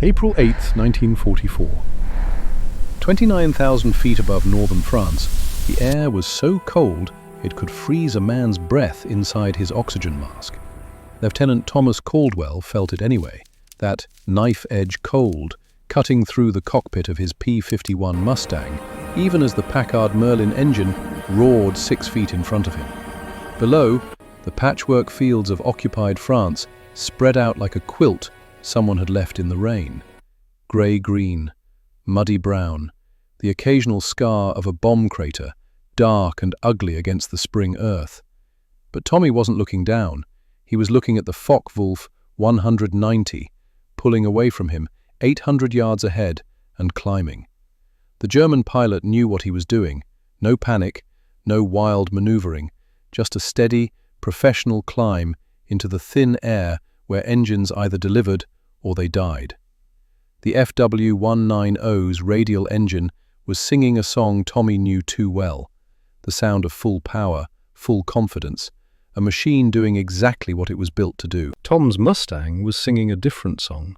April 8, 1944. 29,000 feet above northern France, the air was so cold it could freeze a man's breath inside his oxygen mask. Lieutenant Thomas Caldwell felt it anyway, that knife-edge cold cutting through the cockpit of his P-51 Mustang, even as the Packard Merlin engine roared 6 feet in front of him. Below, the patchwork fields of occupied France spread out like a quilt someone had left in the rain. Grey-green, muddy brown, the occasional scar of a bomb crater, dark and ugly against the spring earth. But Tommy wasn't looking down. He was looking at the Focke-Wulf 190, pulling away from him 800 yards ahead and climbing. The German pilot knew what he was doing. No panic, no wild maneuvering, just a steady, professional climb into the thin air where engines either delivered or they died. The FW-190's radial engine was singing a song Tommy knew too well, the sound of full power, full confidence, a machine doing exactly what it was built to do. Tom's Mustang was singing a different song.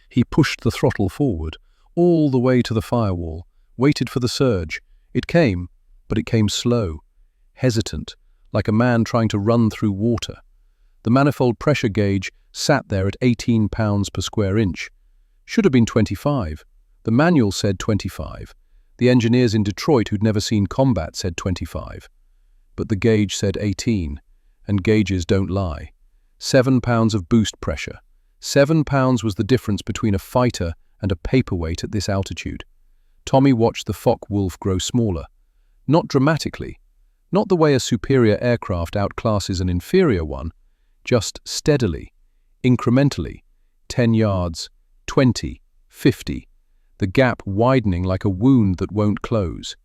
He pushed the throttle forward, all the way to the firewall, waited for the surge. It came, but it came slow, hesitant, like a man trying to run through water. The manifold pressure gauge sat there at 18 pounds per square inch. Should have been 25. The manual said 25. The engineers in Detroit who'd never seen combat said 25. But the gauge said 18, and gauges don't lie. 7 pounds of boost pressure. 7 pounds was the difference between a fighter and a paperweight at this altitude. Tommy watched the Focke-Wulf grow smaller. Not dramatically. Not the way a superior aircraft outclasses an inferior one, just steadily, incrementally, 10 yards, 20, 50, the gap widening like a wound that won't close.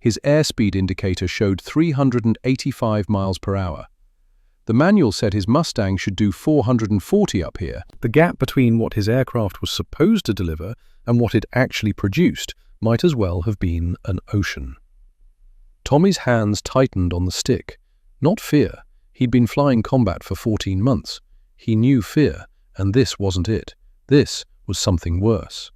His airspeed indicator showed 385 miles per hour. The manual said his Mustang should do 440 up here. The gap between what his aircraft was supposed to deliver and what it actually produced might as well have been an ocean. Tommy's hands tightened on the stick. Not fear. He'd been flying combat for 14 months. He knew fear, and this wasn't it. This was something worse.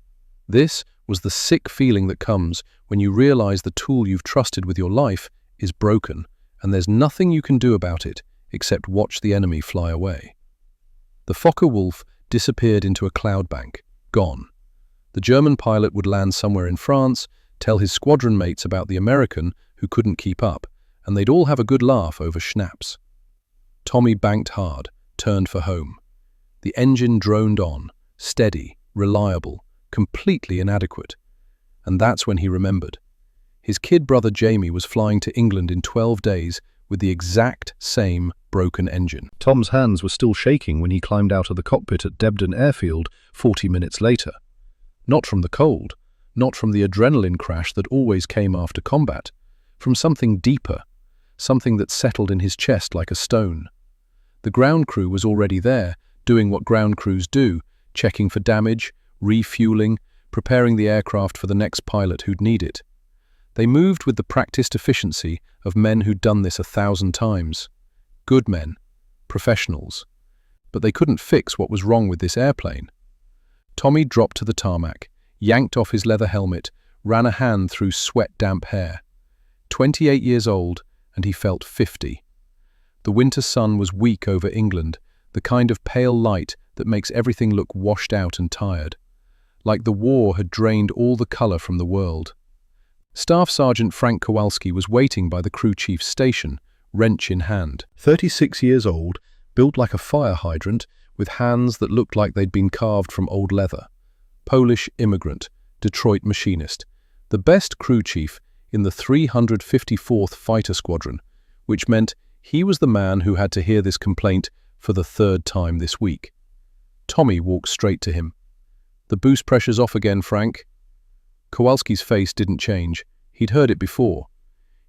This was the sick feeling that comes when you realize the tool you've trusted with your life is broken, and there's nothing you can do about it except watch the enemy fly away. The Focke-Wulf disappeared into a cloud bank, gone. The German pilot would land somewhere in France, tell his squadron mates about the American who couldn't keep up, and they'd all have a good laugh over schnapps. Tommy banked hard, turned for home. The engine droned on, steady, reliable, completely inadequate. And that's when he remembered. His kid brother Jamie was flying to England in 12 days with the exact same broken engine. Tom's hands were still shaking when he climbed out of the cockpit at Debden Airfield 40 minutes later. Not from the cold, not from the adrenaline crash that always came after combat, from something deeper, something that settled in his chest like a stone. The ground crew was already there, doing what ground crews do, checking for damage, refueling, preparing the aircraft for the next pilot who'd need it. They moved with the practiced efficiency of men who'd done this 1,000 times. Good men, professionals. But they couldn't fix what was wrong with this airplane. Tommy dropped to the tarmac, yanked off his leather helmet, ran a hand through sweat-damp hair. 28 years old, and he felt 50. The winter sun was weak over England, the kind of pale light that makes everything look washed out and tired, like the war had drained all the color from the world. Staff Sergeant Frank Kowalski was waiting by the crew chief's station, wrench in hand. 36 years old, built like a fire hydrant, with hands that looked like they'd been carved from old leather. Polish immigrant, Detroit machinist, the best crew chief in the 354th Fighter Squadron, which meant he was the man who had to hear this complaint for the 3rd time this week. Tommy walked straight to him. "The boost pressure's off again, Frank." Kowalski's face didn't change. He'd heard it before.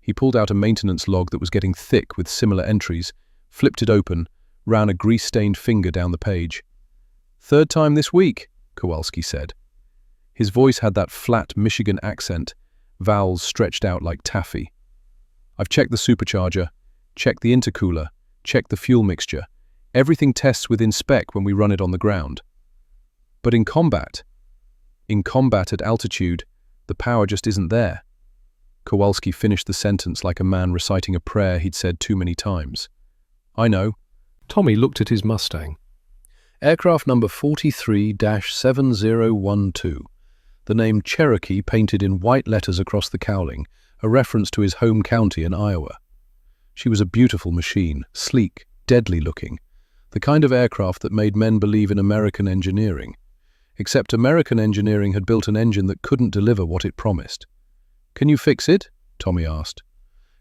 He pulled out a maintenance log that was getting thick with similar entries, flipped it open, ran a grease-stained finger down the page. "3rd time this week," Kowalski said. His voice had that flat Michigan accent, vowels stretched out like taffy. "I've checked the supercharger, checked the intercooler, checked the fuel mixture. Everything tests within spec when we run it on the ground. But in combat, In combat at altitude, the power just isn't there. Kowalski finished the sentence like a man reciting a prayer he'd said too many times. I know. Tommy looked at his Mustang. Aircraft number 43-7012. The name Cherokee painted in white letters across the cowling, a reference to his home county in Iowa. She was a beautiful machine, sleek, deadly looking, the kind of aircraft that made men believe in American engineering. Except American engineering had built an engine that couldn't deliver what it promised. Can you fix it? Tommy asked.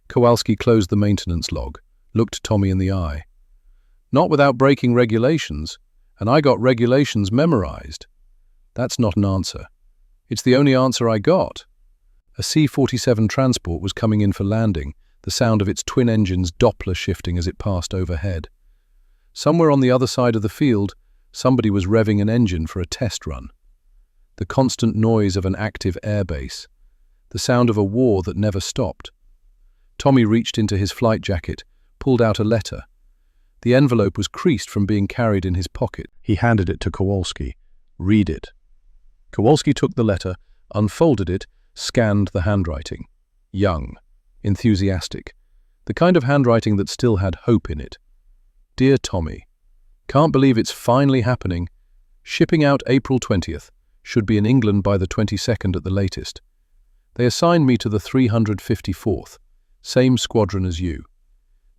Kowalski closed the maintenance log, looked Tommy in the eye. Not without breaking regulations, and I got regulations memorized. That's not an answer. It's the only answer I got. A C-47 transport was coming in for landing, the sound of its twin engines Doppler shifting as it passed overhead. Somewhere on the other side of the field, somebody was revving an engine for a test run. The constant noise of an active airbase. The sound of a war that never stopped. Tommy reached into his flight jacket, pulled out a letter. The envelope was creased from being carried in his pocket. He handed it to Kowalski. Read it. Kowalski took the letter, unfolded it, scanned the handwriting. Young, enthusiastic, the kind of handwriting that still had hope in it. Dear Tommy, can't believe it's finally happening. Shipping out April 20th, should be in England by the 22nd at the latest. They assigned me to the 354th, same squadron as you.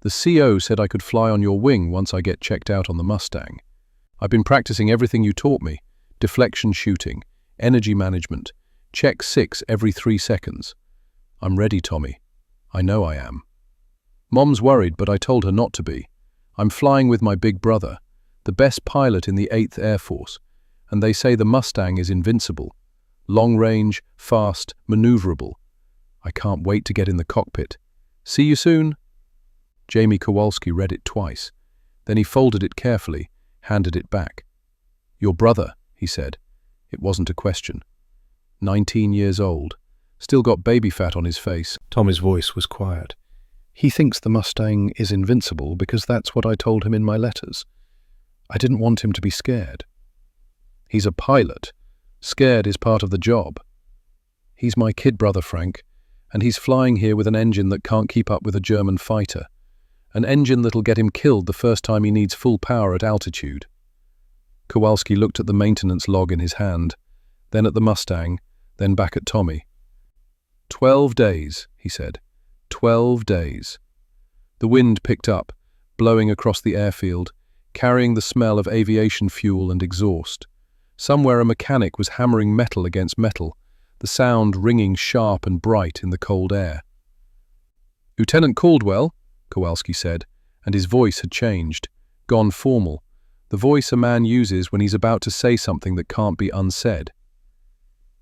The CO said I could fly on your wing once I get checked out on the Mustang. I've been practicing everything you taught me, deflection shooting, energy management, check 6 every 3 seconds. I'm ready, Tommy. I know I am. Mom's worried, but I told her not to be. I'm flying with my big brother, the best pilot in the 8th Air Force, and they say the Mustang is invincible. Long range, fast, maneuverable. I can't wait to get in the cockpit. See you soon. Jamie Kowalski read it twice. Then he folded it carefully, handed it back. Your brother, he said. It wasn't a question. 19 years old. Still got baby fat on his face. Tommy's voice was quiet. He thinks the Mustang is invincible because that's what I told him in my letters. I didn't want him to be scared. He's a pilot. Scared is part of the job. He's my kid brother, Frank, and he's flying here with an engine that can't keep up with a German fighter. An engine that'll get him killed the first time he needs full power at altitude. Kowalski looked at the maintenance log in his hand, then at the Mustang, then back at Tommy. 12 days, he said. 12 days. The wind picked up, blowing across the airfield, carrying the smell of aviation fuel and exhaust. Somewhere a mechanic was hammering metal against metal, the sound ringing sharp and bright in the cold air. Lieutenant Caldwell, Kowalski said, and his voice had changed, gone formal, the voice a man uses when he's about to say something that can't be unsaid.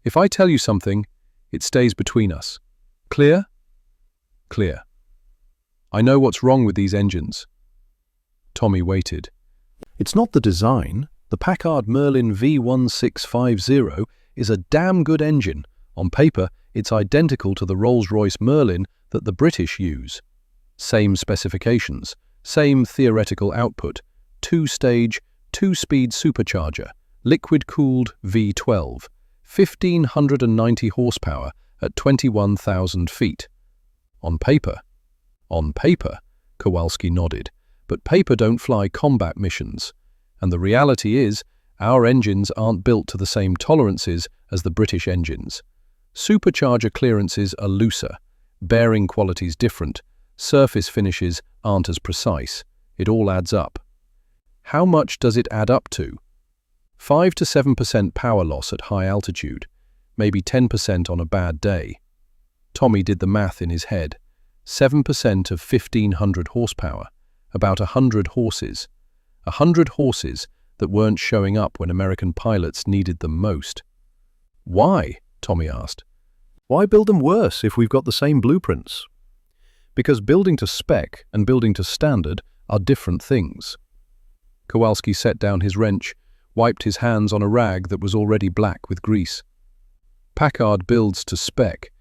If I tell you something, it stays between us. Clear? Clear. I know what's wrong with these engines. Tommy waited. It's not the design. The Packard Merlin V1650 is a damn good engine. On paper, it's identical to the Rolls-Royce Merlin that the British use. Same specifications, same theoretical output, 2-stage, 2-speed supercharger, liquid-cooled V12, 1,590 horsepower at 21,000 feet. On paper, Kowalski nodded, but paper don't fly combat missions. And the reality is, our engines aren't built to the same tolerances as the British engines. Supercharger clearances are looser, bearing qualities different, surface finishes aren't as precise. It all adds up. How much does it add up to? 5 to 7% power loss at high altitude, maybe 10% on a bad day. Tommy did the math in his head. 7% of 1,500 horsepower, about 100 horses. 100 horses that weren't showing up when American pilots needed them most. Why? Tommy asked. Why build them worse if we've got the same blueprints? Because building to spec and building to standard are different things. Kowalski set down his wrench, wiped his hands on a rag that was already black with grease. Packard builds to spec.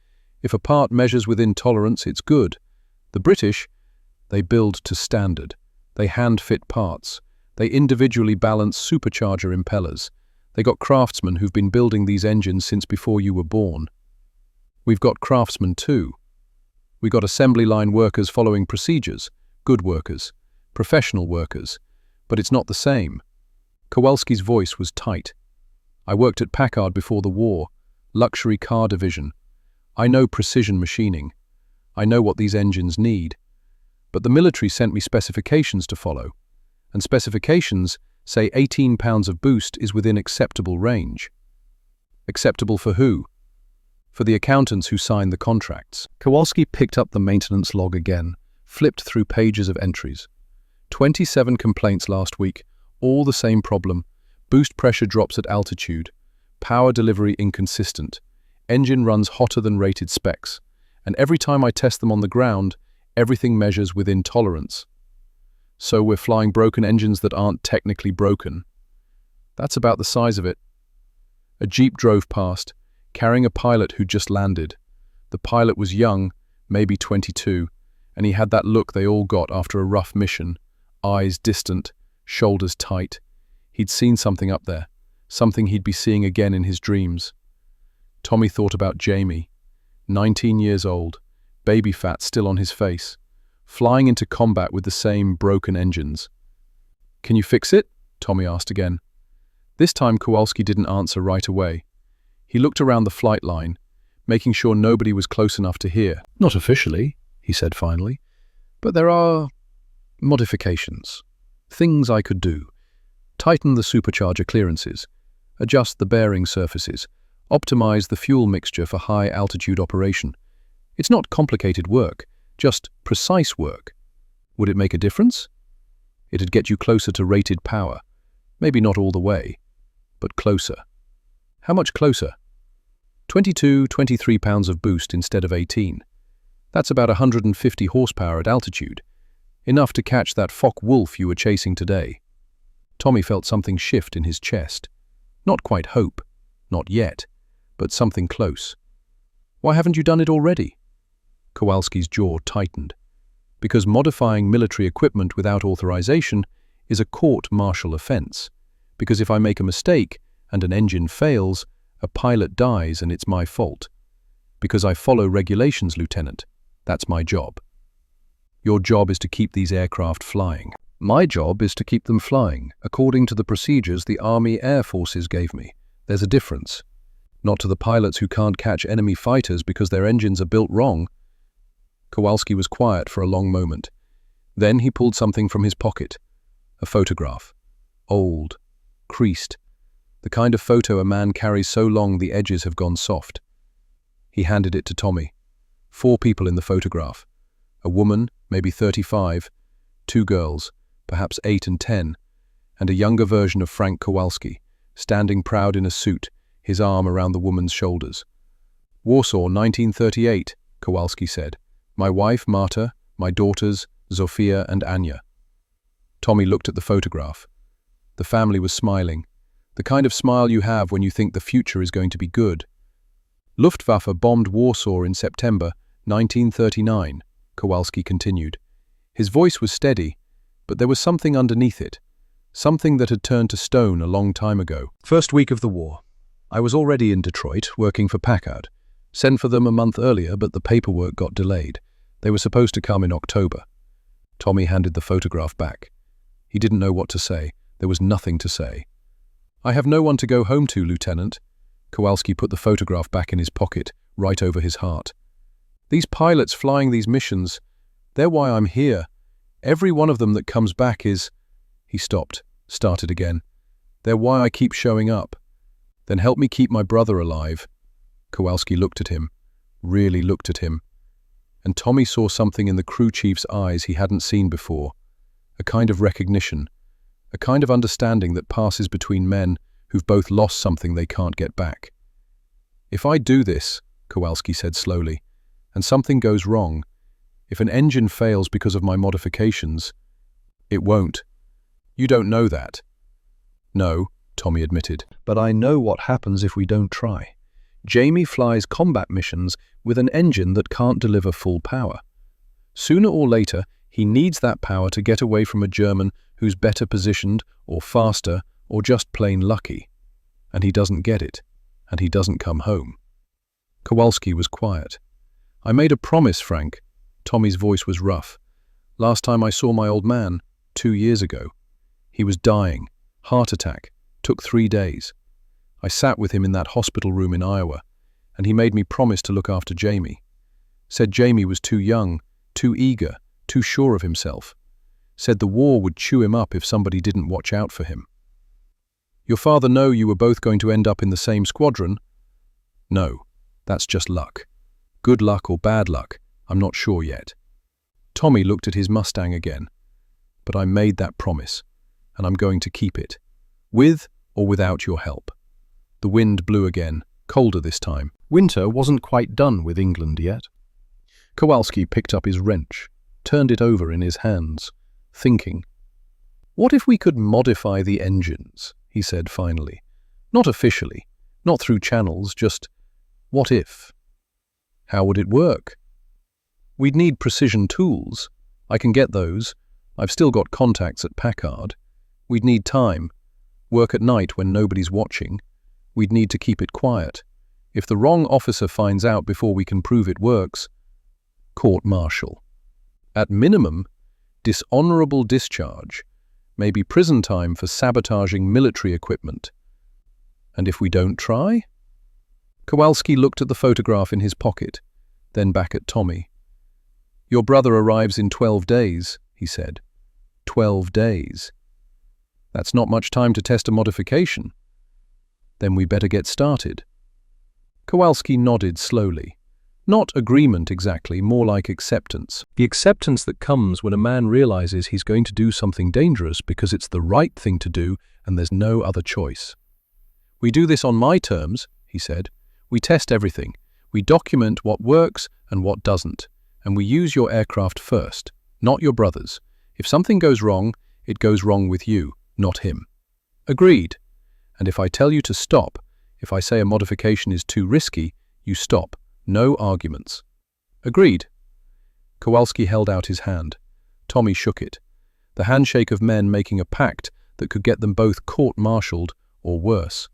If a part measures within tolerance, it's good. The British, they build to standard. They hand-fit parts. They individually balance supercharger impellers. They got craftsmen who've been building these engines since before you were born. We've got craftsmen too. We got assembly line workers following procedures, good workers, professional workers, but it's not the same. Kowalski's voice was tight. I worked at Packard before the war, luxury car division. I know precision machining. I know what these engines need. But the military sent me specifications to follow, and specifications say 18 pounds of boost is within acceptable range. Acceptable for who? For the accountants who signed the contracts. Kowalski picked up the maintenance log again, flipped through pages of entries. 27 complaints last week, all the same problem. Boost pressure drops at altitude. Power delivery inconsistent. Engine runs hotter than rated specs. And every time I test them on the ground, everything measures within tolerance. So we're flying broken engines that aren't technically broken. That's about the size of it. A jeep drove past, carrying a pilot who'd just landed. The pilot was young, maybe 22, and he had that look they all got after a rough mission, eyes distant, shoulders tight. He'd seen something up there, something he'd be seeing again in his dreams. Tommy thought about Jamie, 19 years old, baby fat still on his face, flying into combat with the same broken engines. "Can you fix it?" Tommy asked again. This time Kowalski didn't answer right away. He looked around the flight line, making sure nobody was close enough to hear. "Not officially," he said finally, "but there are modifications. Things I could do. Tighten the supercharger clearances, adjust the bearing surfaces, optimize the fuel mixture for high-altitude operation. It's not complicated work, just precise work. Would it make a difference? It'd get you closer to rated power. Maybe not all the way, but closer." "How much closer?" 22, 23 pounds of boost instead of 18. That's about 150 horsepower at altitude. Enough to catch that Focke-Wulf you were chasing today. Tommy felt something shift in his chest. Not quite hope, not yet, but something close. "Why haven't you done it already?" Kowalski's jaw tightened. "Because modifying military equipment without authorization is a court-martial offense. Because if I make a mistake and an engine fails, a pilot dies and it's my fault. Because I follow regulations, Lieutenant. That's my job. Your job is to keep these aircraft flying. My job is to keep them flying, according to the procedures the Army Air Forces gave me. There's a difference. Not to the pilots who can't catch enemy fighters because their engines are built wrong." Kowalski was quiet for a long moment. Then he pulled something from his pocket. A photograph. Old. Creased. The kind of photo a man carries so long the edges have gone soft. He handed it to Tommy. 4 people in the photograph. A woman, maybe 35, 2 girls, perhaps 8 and 10, and a younger version of Frank Kowalski, standing proud in a suit, his arm around the woman's shoulders. "Warsaw, 1938, Kowalski said. "My wife, Marta, my daughters, Zofia and Anya." Tommy looked at the photograph. The family was smiling, the kind of smile you have when you think the future is going to be good. "Luftwaffe bombed Warsaw in September 1939, Kowalski continued. His voice was steady, but there was something underneath it, something that had turned to stone a long time ago. "First week of the war. I was already in Detroit, working for Packard. Sent for them a month earlier, but the paperwork got delayed. They were supposed to come in October." Tommy handed the photograph back. He didn't know what to say. There was nothing to say. "I have no one to go home to, Lieutenant." Kowalski put the photograph back in his pocket, right over his heart. "These pilots flying these missions, they're why I'm here. Every one of them that comes back is—" He stopped, started again. "They're why I keep showing up. Then help me keep my brother alive." Kowalski looked at him, really looked at him. And Tommy saw something in the crew chief's eyes he hadn't seen before. A kind of recognition, a kind of understanding that passes between men who've both lost something they can't get back. "If I do this," Kowalski said slowly, "and something goes wrong, if an engine fails because of my modifications, it won't. You don't know that." "No," Tommy admitted, "but I know what happens if we don't try. Jamie flies combat missions with an engine that can't deliver full power. Sooner or later, he needs that power to get away from a German who's better positioned, or faster, or just plain lucky. and he doesn't get it, and he doesn't come home. Kowalski was quiet. I made a promise, Frank. Tommy's voice was rough. Last time I saw my old man, 2 years ago. He was dying. Heart attack. Took 3 days. I sat with him in that hospital room in Iowa, and he made me promise to look after Jamie. Said Jamie was too young, too eager, too sure of himself. Said the war would chew him up if somebody didn't watch out for him. Your father know you were both going to end up in the same squadron? No, that's just luck. Good luck or bad luck, I'm not sure yet. Tommy looked at his Mustang again. But I made that promise, and I'm going to keep it, with or without your help. The wind blew again, colder this time. Winter wasn't quite done with England yet. Kowalski picked up his wrench, turned it over in his hands, thinking. What if we could modify the engines, he said finally. Not officially, not through channels, just what if? How would it work? We'd need precision tools. I can get those. I've still got contacts at Packard. We'd need time. Work at night when nobody's watching. We'd need to keep it quiet. If the wrong officer finds out before we can prove it works, court-martial. At minimum, dishonorable discharge, maybe prison time for sabotaging military equipment. And if we don't try? Kowalski looked at the photograph in his pocket, then back at Tommy. Your brother arrives in 12 days, he said. 12 days. That's not much time to test a modification. Then we better get started. Kowalski nodded slowly. Not agreement exactly, more like acceptance. The acceptance that comes when a man realizes he's going to do something dangerous because it's the right thing to do and there's no other choice. We do this on my terms, he said. We test everything. We document what works and what doesn't. And we use your aircraft first, not your brother's. If something goes wrong, it goes wrong with you, not him. Agreed. And if I tell you to stop, if I say a modification is too risky, you stop. No arguments. Agreed. Kowalski held out his hand. Tommy shook it. The handshake of men making a pact that could get them both court-martialed or worse.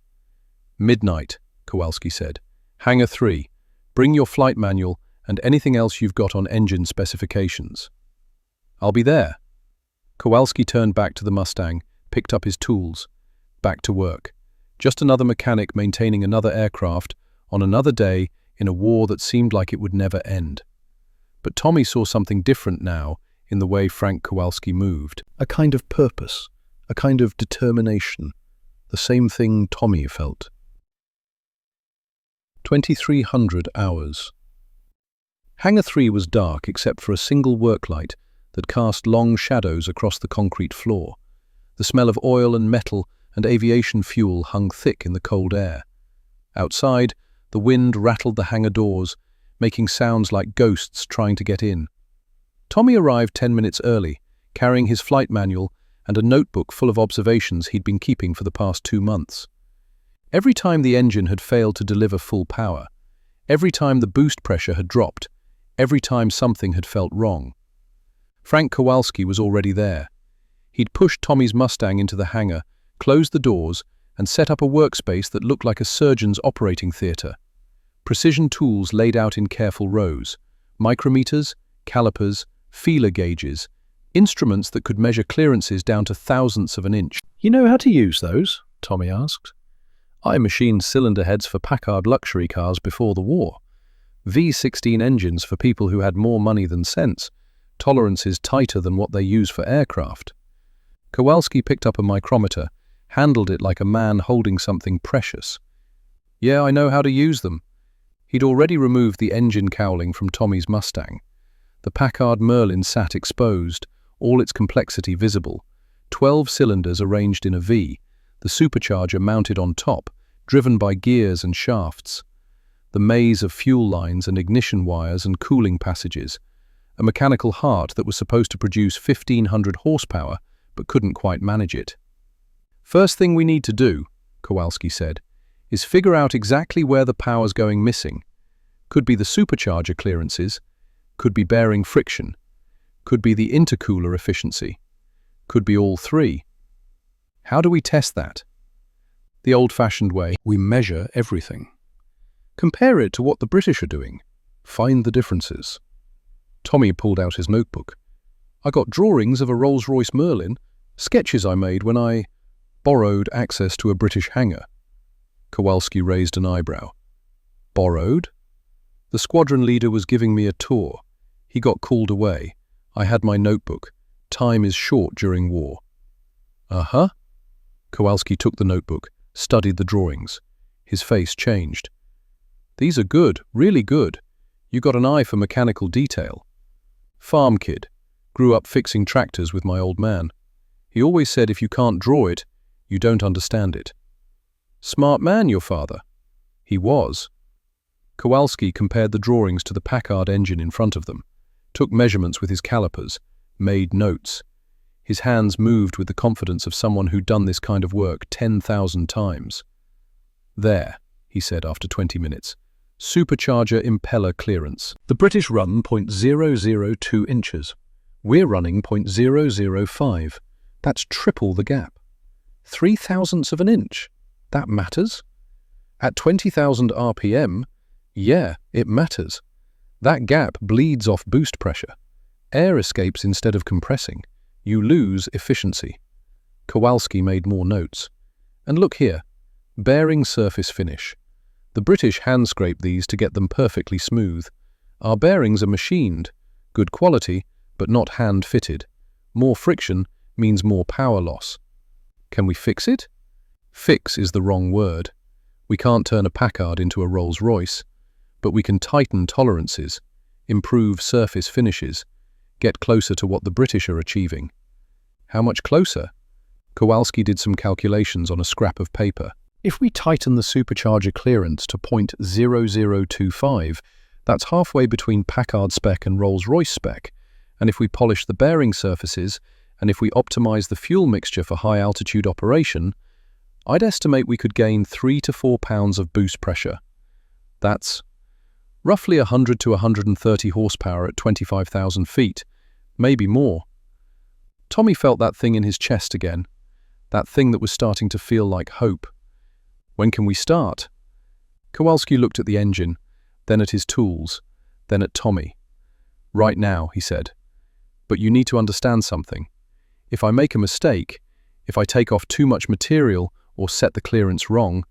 Midnight, Kowalski said. Hangar 3. Bring your flight manual and anything else you've got on engine specifications. I'll be there. Kowalski turned back to the Mustang, picked up his tools. Back to work. Just another mechanic maintaining another aircraft on another day in a war that seemed like it would never end. But Tommy saw something different now in the way Frank Kowalski moved. A kind of purpose, a kind of determination. The same thing Tommy felt. 2300 hours. Hangar 3 was dark except for a single work light that cast long shadows across the concrete floor. The smell of oil and metal and aviation fuel hung thick in the cold air. Outside, the wind rattled the hangar doors, making sounds like ghosts trying to get in. Tommy arrived 10 minutes early, carrying his flight manual and a notebook full of observations he'd been keeping for the past 2 months. Every time the engine had failed to deliver full power, every time the boost pressure had dropped, every time something had felt wrong. Frank Kowalski was already there. He'd pushed Tommy's Mustang into the hangar, closed the doors, and set up a workspace that looked like a surgeon's operating theatre. Precision tools laid out in careful rows, micrometers, calipers, feeler gauges, instruments that could measure clearances down to thousandths of an inch. You know how to use those? Tommy asked. I machined cylinder heads for Packard luxury cars before the war. V16 engines for people who had more money than sense, tolerances tighter than what they use for aircraft. Kowalski picked up a micrometer, handled it like a man holding something precious. Yeah, I know how to use them. He'd already removed the engine cowling from Tommy's Mustang. The Packard Merlin sat exposed, all its complexity visible. 12 cylinders arranged in a V, the supercharger mounted on top, driven by gears and shafts. The maze of fuel lines and ignition wires and cooling passages. A mechanical heart that was supposed to produce 1,500 horsepower, but couldn't quite manage it. First thing we need to do, Kowalski said, is figure out exactly where the power's going missing. Could be the supercharger clearances, could be bearing friction, could be the intercooler efficiency, could be all three. How do we test that? The old-fashioned way, we measure everything. Compare it to what the British are doing. Find the differences. Tommy pulled out his notebook. I got drawings of a Rolls-Royce Merlin, sketches I made when I borrowed access to a British hangar. Kowalski raised an eyebrow. Borrowed? The squadron leader was giving me a tour. He got called away. I had my notebook. Time is short during war. Uh-huh. Kowalski took the notebook, studied the drawings. His face changed. These are good, really good. You got an eye for mechanical detail. Farm kid. Grew up fixing tractors with my old man. He always said if you can't draw it, you don't understand it. Smart man, your father. He was. Kowalski compared the drawings to the Packard engine in front of them, took measurements with his calipers, made notes. His hands moved with the confidence of someone who'd done this kind of work 10,000 times. There, he said after 20 minutes. Supercharger impeller clearance. The British run 0.002 inches. We're running 0.005. That's triple the gap. 0.003 of an inch. That matters? At 20,000 RPM, yeah, it matters. That gap bleeds off boost pressure. Air escapes instead of compressing. You lose efficiency. Kowalski made more notes. And look here. Bearing surface finish. The British hand-scrape these to get them perfectly smooth. Our bearings are machined. Good quality, but not hand-fitted. More friction means more power loss. Can we fix it? Fix is the wrong word. We can't turn a Packard into a Rolls-Royce, but we can tighten tolerances, improve surface finishes, get closer to what the British are achieving. How much closer? Kowalski did some calculations on a scrap of paper. If we tighten the supercharger clearance to 0.0025, that's halfway between Packard spec and Rolls-Royce spec. And if we polish the bearing surfaces, and if we optimize the fuel mixture for high-altitude operation, I'd estimate we could gain 3 to 4 pounds of boost pressure. That's roughly 100 to 130 horsepower at 25,000 feet, maybe more. Tommy felt that thing in his chest again, that thing that was starting to feel like hope. When can we start? Kowalski looked at the engine, then at his tools, then at Tommy. Right now, he said. But you need to understand something. If I make a mistake, if I take off too much material or set the clearance wrong,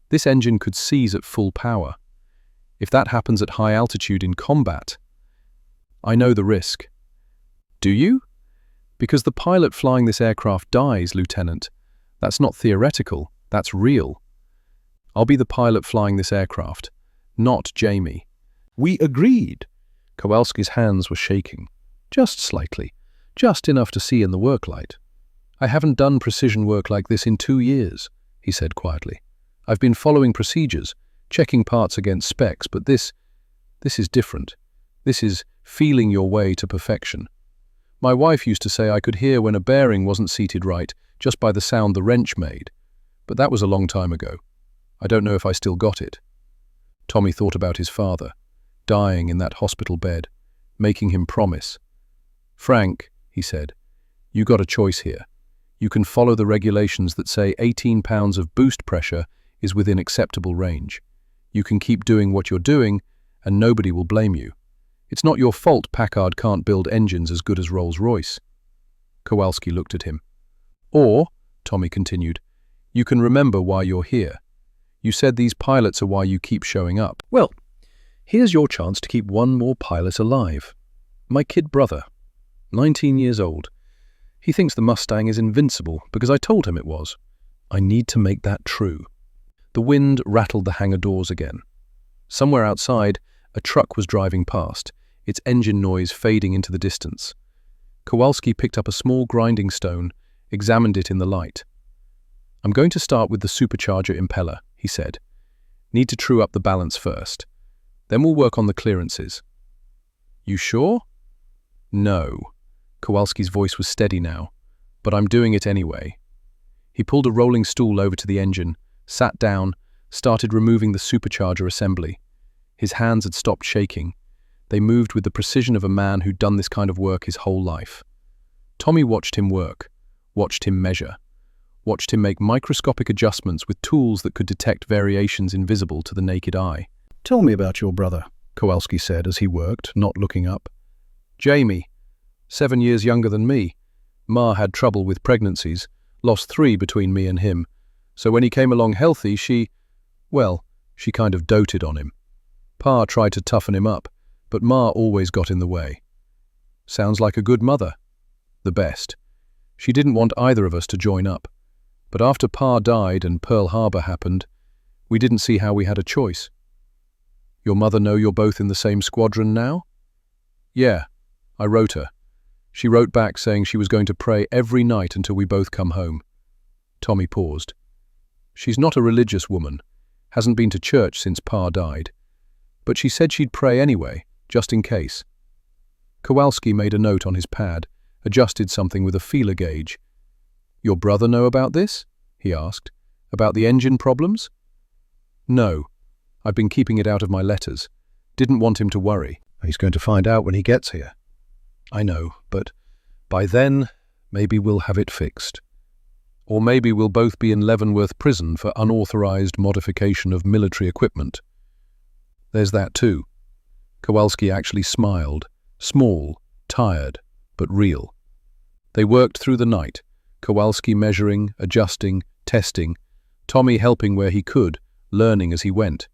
this engine could seize at full power. If that happens at high altitude in combat, I know the risk. Do you? Because the pilot flying this aircraft dies, Lieutenant. That's not theoretical, that's real. I'll be the pilot flying this aircraft, not Jamie. We agreed. Kowalski's hands were shaking, just slightly, just enough to see in the work light. I haven't done precision work like this in 2 years, he said quietly. I've been following procedures, checking parts against specs, but this is different. This is feeling your way to perfection. My wife used to say I could hear when a bearing wasn't seated right just by the sound the wrench made, but that was a long time ago. I don't know if I still got it. Tommy thought about his father, dying in that hospital bed, making him promise. Frank, he said, you got a choice here. You can follow the regulations that say 18 pounds of boost pressure is within acceptable range. You can keep doing what you're doing, and nobody will blame you. It's not your fault Packard can't build engines as good as Rolls-Royce. Kowalski looked at him. Or, Tommy continued, you can remember why you're here. You said these pilots are why you keep showing up. Well, here's your chance to keep one more pilot alive. My kid brother, 19 years old. He thinks the Mustang is invincible because I told him it was. I need to make that true. The wind rattled the hangar doors again. Somewhere outside, a truck was driving past, its engine noise fading into the distance. Kowalski picked up a small grinding stone, examined it in the light. I'm going to start with the supercharger impeller, he said. Need to true up the balance first. Then we'll work on the clearances. You sure? No. Kowalski's voice was steady now, but I'm doing it anyway. He pulled a rolling stool over to the engine, sat down, started removing the supercharger assembly. His hands had stopped shaking. They moved with the precision of a man who'd done this kind of work his whole life. Tommy watched him work, watched him measure, watched him make microscopic adjustments with tools that could detect variations invisible to the naked eye. "Tell me about your brother," Kowalski said as he worked, not looking up. Jamie, 7 years younger than me. Ma had trouble with pregnancies, lost 3 between me and him. So when he came along healthy, she kind of doted on him. Pa tried to toughen him up, but Ma always got in the way. Sounds like a good mother. The best. She didn't want either of us to join up. But after Pa died and Pearl Harbor happened, we didn't see how we had a choice. Your mother know you're both in the same squadron now? Yeah, I wrote her. She wrote back saying she was going to pray every night until we both come home. Tommy paused. She's not a religious woman, hasn't been to church since Pa died, but she said she'd pray anyway, just in case. Kowalski made a note on his pad, adjusted something with a feeler gauge. Your brother know about this? He asked. About the engine problems? No. I've been keeping it out of my letters. Didn't want him to worry. He's going to find out when he gets here. I know, but by then, maybe we'll have it fixed. Or maybe we'll both be in Leavenworth prison for unauthorized modification of military equipment. There's that too. Kowalski actually smiled, small, tired, but real. They worked through the night, Kowalski measuring, adjusting, testing, Tommy helping where he could, learning as he went.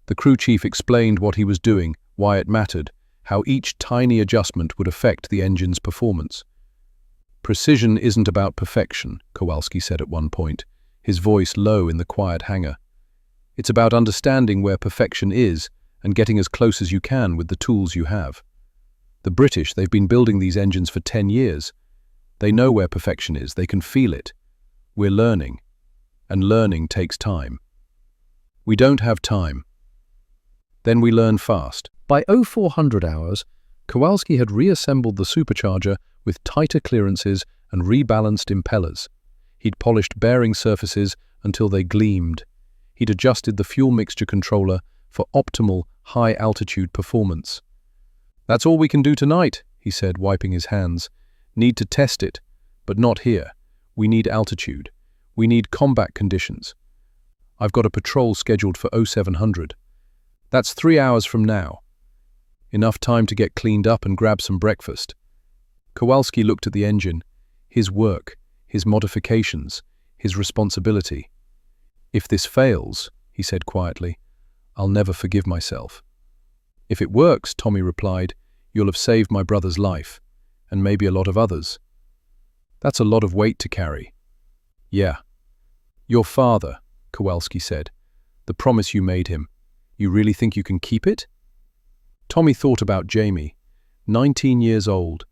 The crew chief explained what he was doing, why it mattered, how each tiny adjustment would affect the engine's performance. Precision isn't about perfection, Kowalski said at one point, his voice low in the quiet hangar. It's about understanding where perfection is and getting as close as you can with the tools you have. The British, they've been building these engines for 10 years. They know where perfection is, they can feel it. We're learning, and learning takes time. We don't have time. Then we learn fast. By 0400 hours, Kowalski had reassembled the supercharger with tighter clearances and rebalanced impellers. He'd polished bearing surfaces until they gleamed. He'd adjusted the fuel mixture controller for optimal high-altitude performance. That's all we can do tonight, he said, wiping his hands. Need to test it, but not here. We need altitude. We need combat conditions. I've got a patrol scheduled for 0700. That's 3 hours from now. Enough time to get cleaned up and grab some breakfast. Kowalski looked at the engine, his work, his modifications, his responsibility. If this fails, he said quietly, I'll never forgive myself. If it works, Tommy replied, you'll have saved my brother's life, and maybe a lot of others. That's a lot of weight to carry. Yeah. Your father, Kowalski said, the promise you made him, you really think you can keep it? Tommy thought about Jamie, 19 years old,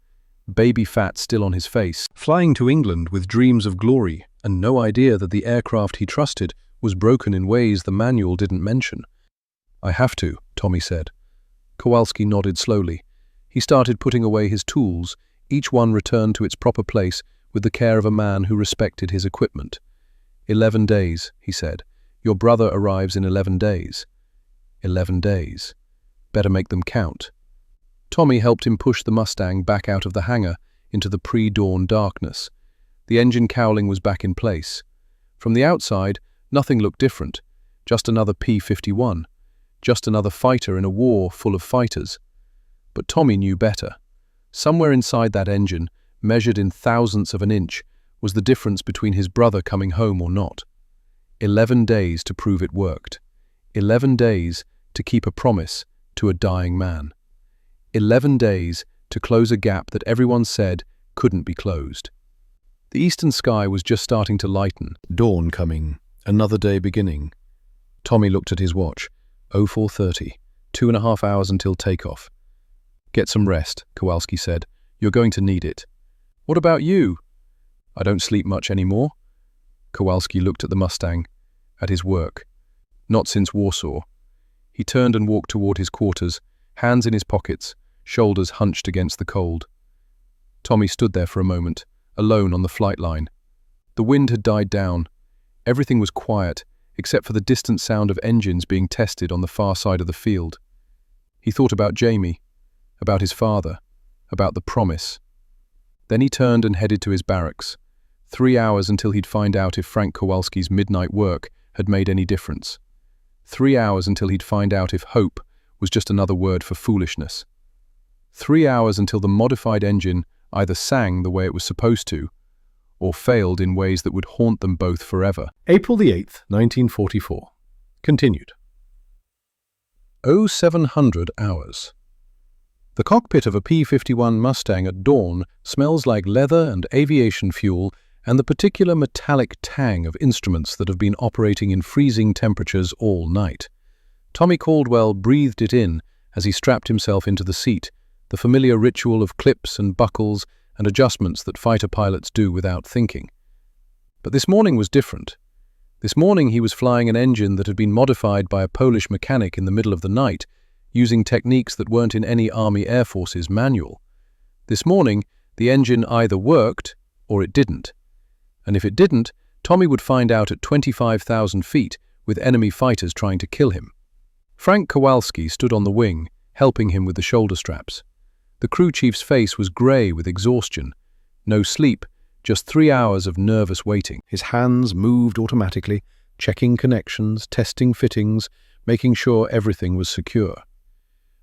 baby fat still on his face, flying to England with dreams of glory and no idea that the aircraft he trusted was broken in ways the manual didn't mention. I have to, Tommy said. Kowalski nodded slowly. He started putting away his tools, each one returned to its proper place with the care of a man who respected his equipment. 11 days, he said. Your brother arrives in 11 days. 11 days. Better make them count. Tommy helped him push the Mustang back out of the hangar into the pre-dawn darkness. The engine cowling was back in place. From the outside, nothing looked different. Just another P-51. Just another fighter in a war full of fighters. But Tommy knew better. Somewhere inside that engine, measured in thousandths of an inch, was the difference between his brother coming home or not. 11 days to prove it worked. 11 days to keep a promise to a dying man. 11 days to close a gap that everyone said couldn't be closed. The eastern sky was just starting to lighten. Dawn coming, another day beginning. Tommy looked at his watch. 0430, 2.5 hours until takeoff. Get some rest, Kowalski said. You're going to need it. What about you? I don't sleep much anymore. Kowalski looked at the Mustang, at his work. Not since Warsaw. He turned and walked toward his quarters, hands in his pockets, shoulders hunched against the cold. Tommy stood there for a moment, alone on the flight line. The wind had died down. Everything was quiet, except for the distant sound of engines being tested on the far side of the field. He thought about Jamie, about his father, about the promise. Then he turned and headed to his barracks. 3 hours until he'd find out if Frank Kowalski's midnight work had made any difference. 3 hours until he'd find out if hope was just another word for foolishness. 3 hours until the modified engine either sang the way it was supposed to, or failed in ways that would haunt them both forever. April the 8th, 1944. Continued. 0700 hours. The cockpit of a P-51 Mustang at dawn smells like leather and aviation fuel and the particular metallic tang of instruments that have been operating in freezing temperatures all night. Tommy Caldwell breathed it in as he strapped himself into the seat, the familiar ritual of clips and buckles and adjustments that fighter pilots do without thinking. But this morning was different. This morning he was flying an engine that had been modified by a Polish mechanic in the middle of the night, using techniques that weren't in any Army Air Force's manual. This morning, the engine either worked or it didn't. And if it didn't, Tommy would find out at 25,000 feet with enemy fighters trying to kill him. Frank Kowalski stood on the wing, helping him with the shoulder straps. The crew chief's face was grey with exhaustion. No sleep, just 3 hours of nervous waiting. His hands moved automatically, checking connections, testing fittings, making sure everything was secure.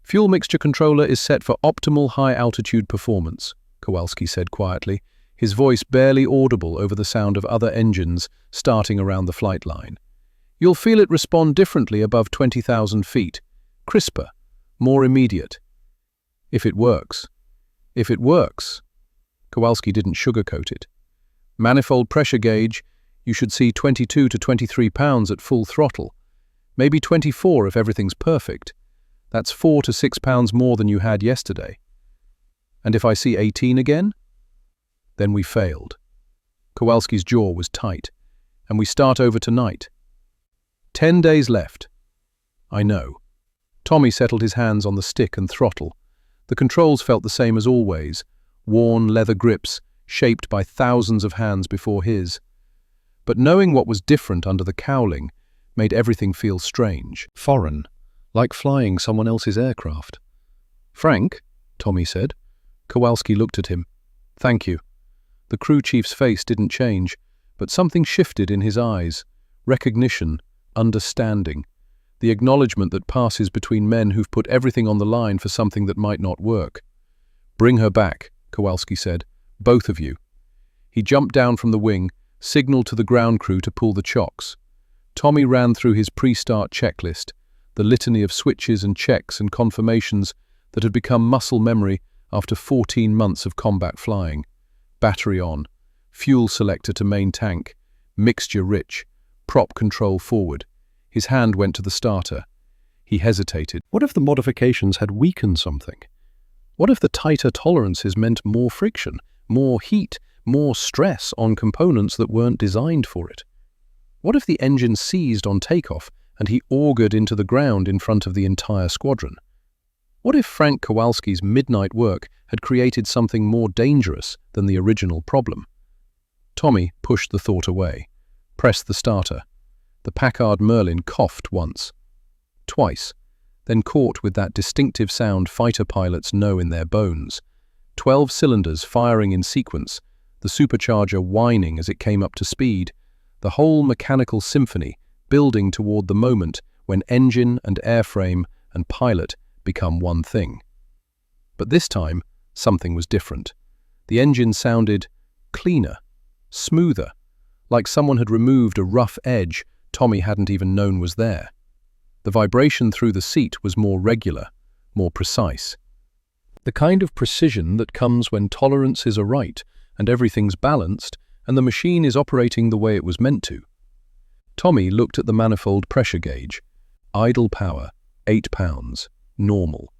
Fuel mixture controller is set for optimal high-altitude performance, Kowalski said quietly, his voice barely audible over the sound of other engines starting around the flight line. You'll feel it respond differently above 20,000 feet, crisper, more immediate. If it works. If it works. Kowalski didn't sugarcoat it. Manifold pressure gauge, you should see 22 to 23 pounds at full throttle. Maybe 24 if everything's perfect. That's 4 to 6 pounds more than you had yesterday. And if I see 18 again? Then we failed. Kowalski's jaw was tight. And we start over tonight. 10 days left. I know. Tommy settled his hands on the stick and throttle. The controls felt the same as always, worn leather grips shaped by thousands of hands before his. But knowing what was different under the cowling made everything feel strange, foreign, like flying someone else's aircraft. Frank, Tommy said. Kowalski looked at him. Thank you. The crew chief's face didn't change, but something shifted in his eyes. Recognition, understanding, the acknowledgement that passes between men who've put everything on the line for something that might not work. Bring her back, Kowalski said. Both of you. He jumped down from the wing, signaled to the ground crew to pull the chocks. Tommy ran through his pre-start checklist, the litany of switches and checks and confirmations that had become muscle memory after 14 months of combat flying. Battery on, fuel selector to main tank, mixture rich, prop control forward. His hand went to the starter. He hesitated. What if the modifications had weakened something? What if the tighter tolerances meant more friction, more heat, more stress on components that weren't designed for it? What if the engine seized on takeoff and he augured into the ground in front of the entire squadron? What if Frank Kowalski's midnight work had created something more dangerous than the original problem? Tommy pushed the thought away, pressed the starter. The Packard Merlin coughed once, twice, then caught with that distinctive sound fighter pilots know in their bones. 12 cylinders firing in sequence, the supercharger whining as it came up to speed, the whole mechanical symphony building toward the moment when engine and airframe and pilot become one thing. But this time, something was different. The engine sounded cleaner, smoother, like someone had removed a rough edge Tommy hadn't even known was there. The vibration through the seat was more regular, more precise. The kind of precision that comes when tolerances are right and everything's balanced and the machine is operating the way it was meant to. Tommy looked at the manifold pressure gauge. Idle power, 8 pounds. Normal.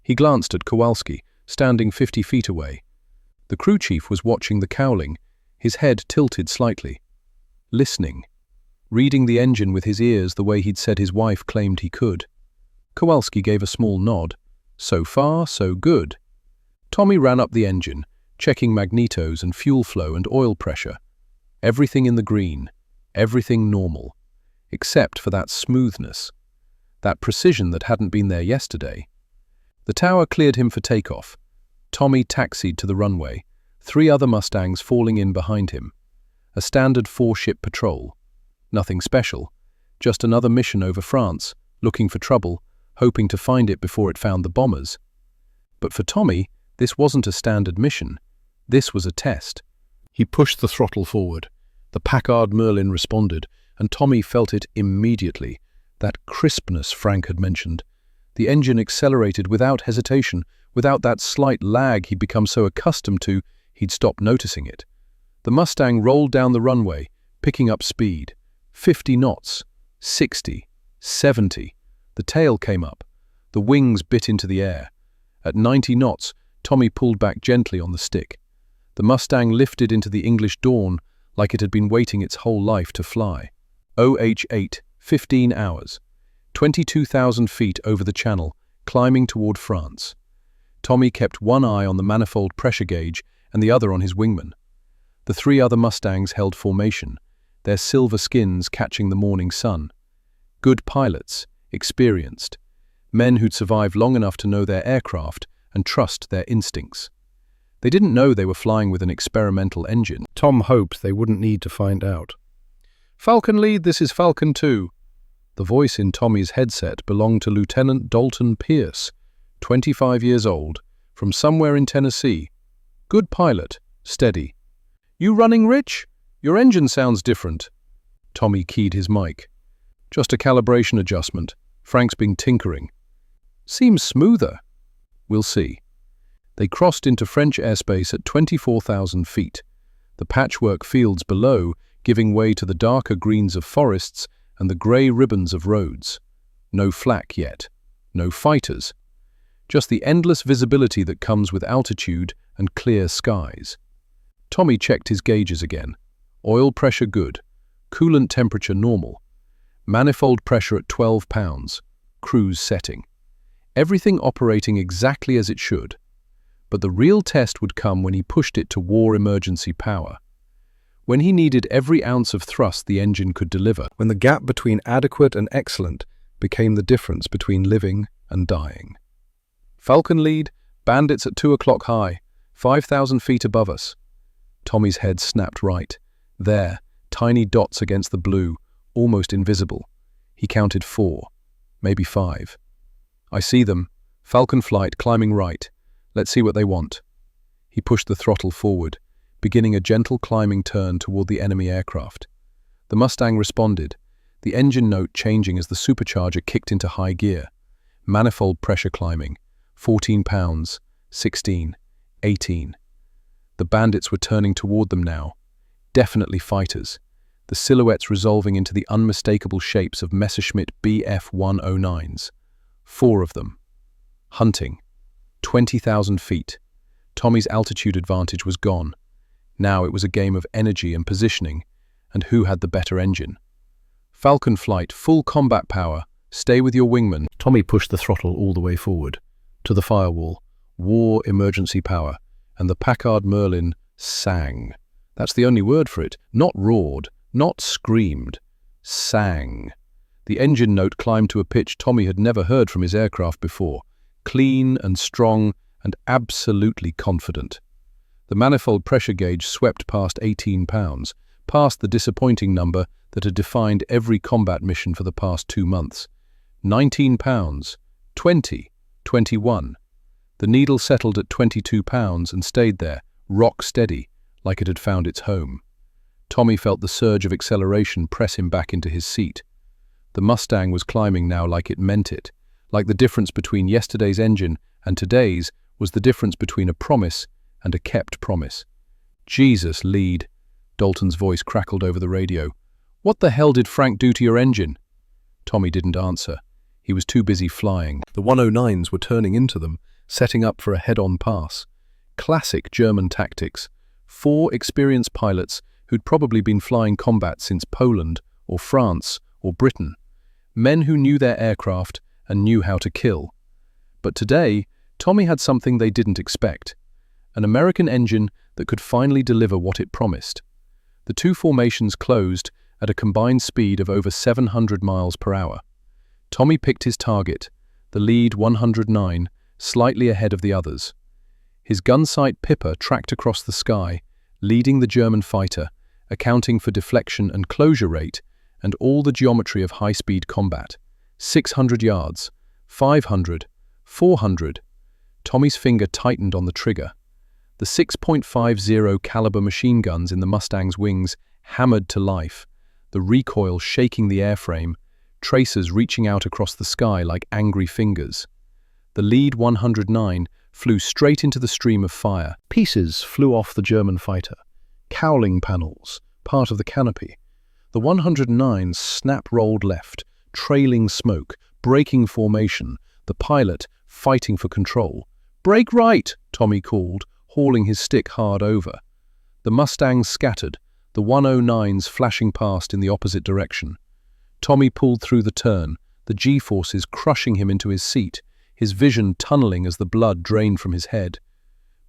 He glanced at Kowalski, standing 50 feet away. The crew chief was watching the cowling, his head tilted slightly. Listening. Reading the engine with his ears the way he'd said his wife claimed he could. Kowalski gave a small nod. So far, so good. Tommy ran up the engine, checking magnetos and fuel flow and oil pressure. Everything in the green. Everything normal. Except for that smoothness. That precision that hadn't been there yesterday. The tower cleared him for takeoff. Tommy taxied to the runway, 3 other Mustangs falling in behind him. a standard 4-ship patrol. Nothing special, just another mission over France, looking for trouble, hoping to find it before it found the bombers. But for Tommy, this wasn't a standard mission. This was a test. He pushed the throttle forward. The Packard Merlin responded, and Tommy felt it immediately, that crispness Frank had mentioned. The engine accelerated without hesitation, without that slight lag he'd become so accustomed to, he'd stopped noticing it. The Mustang rolled down the runway, picking up speed. 50 knots, 60, 70. The tail came up. The wings bit into the air. At 90 knots, Tommy pulled back gently on the stick. The Mustang lifted into the English dawn like it had been waiting its whole life to fly. OH8, 15 hours. 22,000 feet over the channel, climbing toward France. Tommy kept one eye on the manifold pressure gauge and the other on his wingman. The 3 other Mustangs held formation, their silver skins catching the morning sun. Good pilots, experienced. Men who'd survived long enough to know their aircraft and trust their instincts. They didn't know they were flying with an experimental engine. Tom hoped they wouldn't need to find out. "Falcon Lead, this is Falcon 2. The voice in Tommy's headset belonged to Lieutenant Dalton Pierce, 25 years old, from somewhere in Tennessee. Good pilot, steady. "You running, Rich? Your engine sounds different." Tommy keyed his mic. "Just a calibration adjustment. Frank's been tinkering." "Seems smoother." "We'll see." They crossed into French airspace at 24,000 feet, the patchwork fields below giving way to the darker greens of forests and the grey ribbons of roads. No flak yet. No fighters. Just the endless visibility that comes with altitude and clear skies. Tommy checked his gauges again. Oil pressure good. Coolant temperature normal. Manifold pressure at 12 pounds. Cruise setting. Everything operating exactly as it should. But the real test would come when he pushed it to war emergency power. When he needed every ounce of thrust the engine could deliver. When the gap between adequate and excellent became the difference between living and dying. "Falcon Lead, bandits at 2 o'clock high, 5,000 feet above us." Tommy's head snapped right. There, tiny dots against the blue, almost invisible. He counted 4, maybe 5. "I see them. Falcon flight climbing right. Let's see what they want." He pushed the throttle forward, beginning a gentle climbing turn toward the enemy aircraft. The Mustang responded, the engine note changing as the supercharger kicked into high gear. Manifold pressure climbing. 14 pounds, 16, 18. The bandits were turning toward them now. Definitely fighters. The silhouettes resolving into the unmistakable shapes of Messerschmitt Bf-109s. 4 of them. Hunting. 20,000 feet. Tommy's altitude advantage was gone. Now it was a game of energy and positioning, and who had the better engine. "Falcon flight, full combat power. Stay with your wingman." Tommy pushed the throttle all the way forward. To the firewall. War emergency power. And the Packard Merlin sang. That's the only word for it. Not roared, not screamed. Sang. The engine note climbed to a pitch Tommy had never heard from his aircraft before. Clean and strong and absolutely confident. The manifold pressure gauge swept past 18 pounds, past the disappointing number that had defined every combat mission for the past 2 months. 19 pounds, 20, 21. The needle settled at 22 pounds and stayed there, rock steady, like it had found its home. Tommy felt the surge of acceleration press him back into his seat. The Mustang was climbing now like it meant it, like the difference between yesterday's engine and today's was the difference between a promise and a kept promise. "Jesus, Lead," Dalton's voice crackled over the radio. "What the hell did Frank do to your engine?" Tommy didn't answer. He was too busy flying. The 109s were turning into them, setting up for a head-on pass. Classic German tactics. 4 experienced pilots who'd probably been flying combat since Poland or France or Britain. Men who knew their aircraft and knew how to kill. But today, Tommy had something they didn't expect. An American engine that could finally deliver what it promised. The 2 formations closed at a combined speed of over 700 miles per hour. Tommy picked his target, the lead 109, slightly ahead of the others. His gunsight Pipper tracked across the sky, leading the German fighter, accounting for deflection and closure rate, and all the geometry of high-speed combat. 600 yards, 500, 400. Tommy's finger tightened on the trigger. The 6.50 caliber machine guns in the Mustang's wings hammered to life, the recoil shaking the airframe, tracers reaching out across the sky like angry fingers. The lead 109 flew straight into the stream of fire. Pieces flew off the German fighter. Cowling panels, part of the canopy. The 109 snap-rolled left, trailing smoke, breaking formation, the pilot fighting for control. "Brake right," Tommy called, hauling his stick hard over. The Mustangs scattered, the 109s flashing past in the opposite direction. Tommy pulled through the turn, the G-forces crushing him into his seat, his vision tunneling as the blood drained from his head.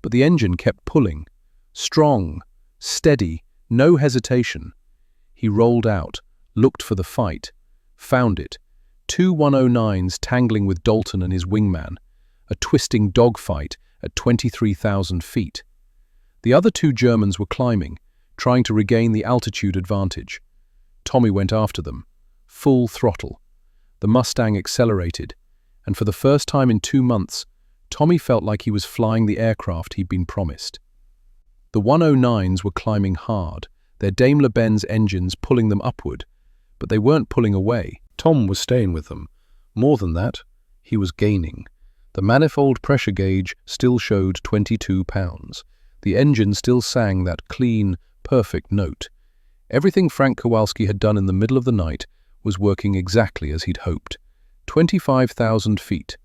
But the engine kept pulling. Strong, steady, no hesitation. He rolled out, looked for the fight, found it. Two 109s tangling with Dalton and his wingman, a twisting dogfight at 23,000 feet. The other two Germans were climbing, trying to regain the altitude advantage. Tommy went after them, full throttle. The Mustang accelerated, and for the first time in 2 months, Tommy felt like he was flying the aircraft he'd been promised. The 109s were climbing hard, their Daimler-Benz engines pulling them upward, but they weren't pulling away. Tom was staying with them. More than that, he was gaining. The manifold pressure gauge still showed 22 pounds. The engine still sang that clean, perfect note. Everything Frank Kowalski had done in the middle of the night was working exactly as he'd hoped. 25,000 feet.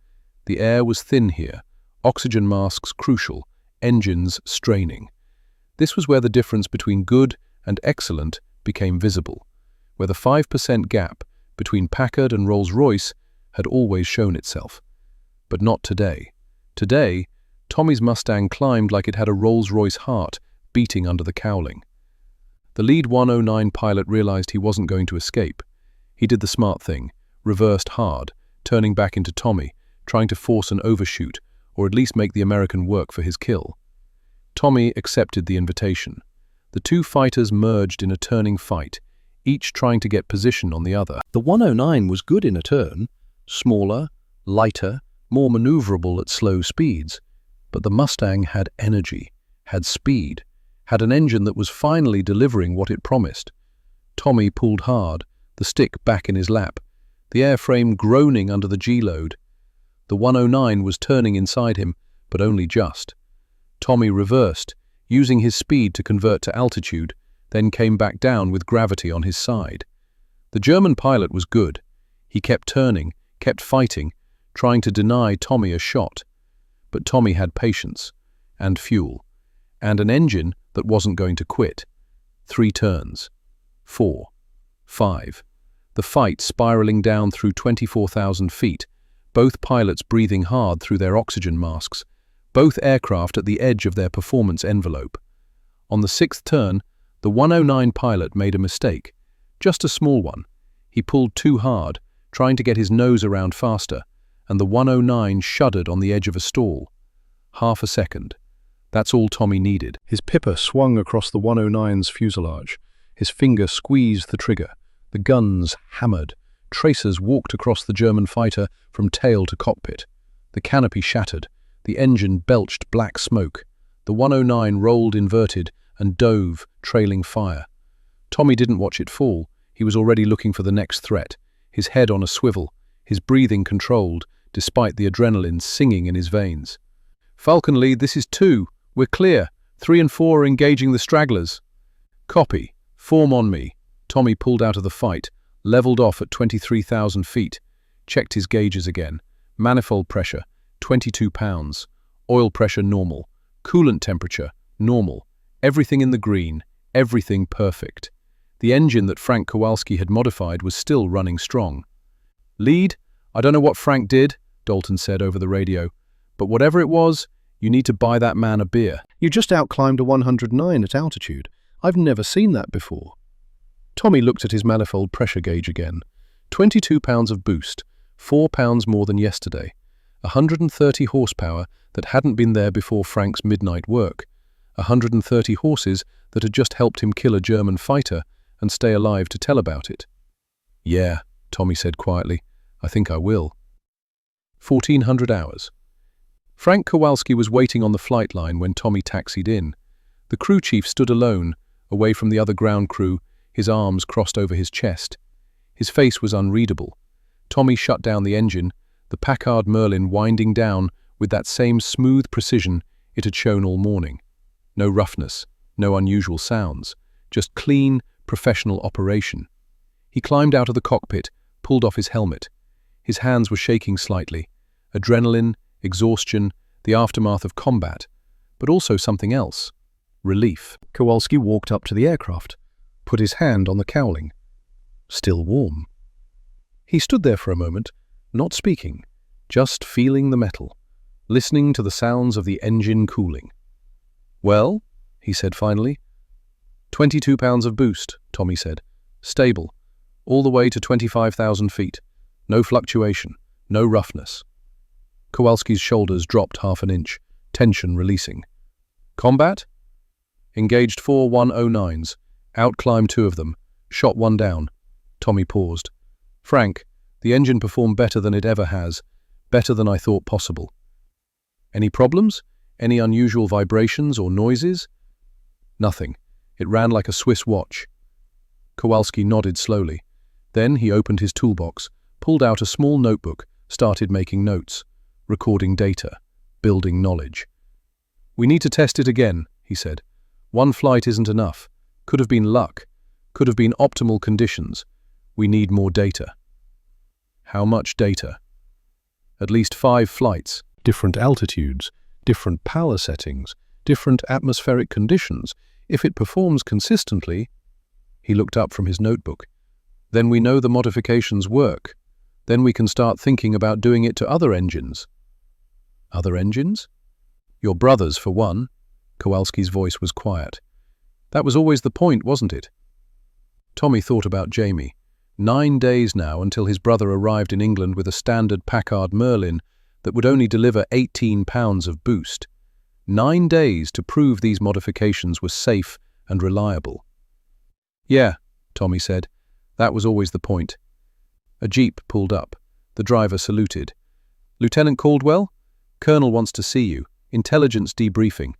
The air was thin here, oxygen masks crucial, engines straining. This was where the difference between good and excellent became visible, where the 5% gap between Packard and Rolls-Royce had always shown itself. But not today. Today, Tommy's Mustang climbed like it had a Rolls-Royce heart beating under the cowling. The lead 109 pilot realized he wasn't going to escape. He did the smart thing, reversed hard, turning back into Tommy, trying to force an overshoot, or at least make the American work for his kill. Tommy accepted the invitation. The two fighters merged in a turning fight, each trying to get position on the other. The 109 was good in a turn, smaller, lighter, more maneuverable at slow speeds, but the Mustang had energy, had speed, had an engine that was finally delivering what it promised. Tommy pulled hard, the stick back in his lap, the airframe groaning under the G-load. The 109 was turning inside him, but only just. Tommy reversed, using his speed to convert to altitude, then came back down with gravity on his side. The German pilot was good. He kept turning, kept fighting, trying to deny Tommy a shot. But Tommy had patience, and fuel, and an engine that wasn't going to quit. 3 turns. 4. 5. The fight spiraling down through 24,000 feet, both pilots breathing hard through their oxygen masks, both aircraft at the edge of their performance envelope. On the 6th turn, the 109 pilot made a mistake, just a small one. He pulled too hard, trying to get his nose around faster, and the 109 shuddered on the edge of a stall. Half a second. That's all Tommy needed. His pipper swung across the 109's fuselage. His finger squeezed the trigger. The guns hammered. Tracers walked across the German fighter from tail to cockpit. The canopy shattered. The engine belched black smoke. The 109 rolled inverted and dove, trailing fire. Tommy didn't watch it fall. He was already looking for the next threat, his head on a swivel, his breathing controlled, despite the adrenaline singing in his veins. "Falcon lead, this is 2. We're clear. 3 and 4 are engaging the stragglers." "Copy. Form on me." Tommy pulled out of the fight, leveled off at 23,000 feet, checked his gauges again. Manifold pressure, 22 pounds. Oil pressure normal. Coolant temperature, normal. Everything in the green, everything perfect. The engine that Frank Kowalski had modified was still running strong. "Lead, I don't know what Frank did," Dalton said over the radio, "but whatever it was, you need to buy that man a beer." "You just outclimbed a 109 at altitude. I've never seen that before." Tommy looked at his manifold pressure gauge again. 22 pounds of boost, 4 pounds more than yesterday. 130 horsepower that hadn't been there before Frank's midnight work. 130 horses that had just helped him kill a German fighter and stay alive to tell about it. "Yeah," Tommy said quietly, "I think I will." 1400 hours. Frank Kowalski was waiting on the flight line when Tommy taxied in. The crew chief stood alone, away from the other ground crew, his arms crossed over his chest. His face was unreadable. Tommy shut down the engine, the Packard Merlin winding down with that same smooth precision it had shown all morning. No roughness, no unusual sounds, just clean, professional operation. He climbed out of the cockpit, pulled off his helmet. His hands were shaking slightly. Adrenaline, exhaustion, the aftermath of combat, but also something else. Relief. Kowalski walked up to the aircraft, put his hand on the cowling. Still warm. He stood there for a moment, not speaking, just feeling the metal, listening to the sounds of the engine cooling. "Well," he said finally. 22 pounds of boost, Tommy said. "Stable. All the way to 25,000 feet. No fluctuation. No roughness." Kowalski's shoulders dropped half an inch, tension releasing. "Combat?" "Engaged 4 109s. Outclimbed 2 of them. Shot 1 down." Tommy paused. "Frank, the engine performed better than it ever has. Better than I thought possible." "Any problems? Any unusual vibrations or noises?" "Nothing. It ran like a Swiss watch." Kowalski nodded slowly. Then he opened his toolbox, pulled out a small notebook, started making notes, recording data, building knowledge. "We need to test it again," he said. "One flight isn't enough. Could have been luck. Could have been optimal conditions. We need more data." "How much data?" "At least 5 flights. Different altitudes, different power settings, different atmospheric conditions. If it performs consistently..." He looked up from his notebook. "Then we know the modifications work. Then we can start thinking about doing it to other engines." "Other engines?" "Your brothers, for one." Kowalski's voice was quiet. "That was always the point, wasn't it?" Tommy thought about Jamie. 9 days now until his brother arrived in England with a standard Packard Merlin that would only deliver 18 pounds of boost. 9 days to prove these modifications were safe and reliable. "Yeah," Tommy said. "That was always the point." A jeep pulled up. The driver saluted. "Lieutenant Caldwell? Colonel wants to see you. Intelligence debriefing."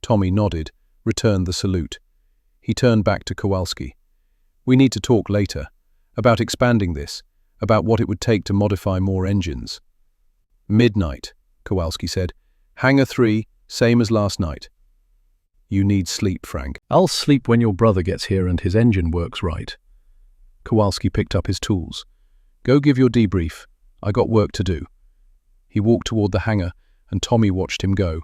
Tommy nodded, returned the salute. He turned back to Kowalski. "We need to talk later. About expanding this. About what it would take to modify more engines." "Midnight," Kowalski said. "Hangar 3, same as last night." "You need sleep, Frank." "I'll sleep when your brother gets here and his engine works right." Kowalski picked up his tools. "Go give your debrief. I got work to do." He walked toward the hangar, and Tommy watched him go.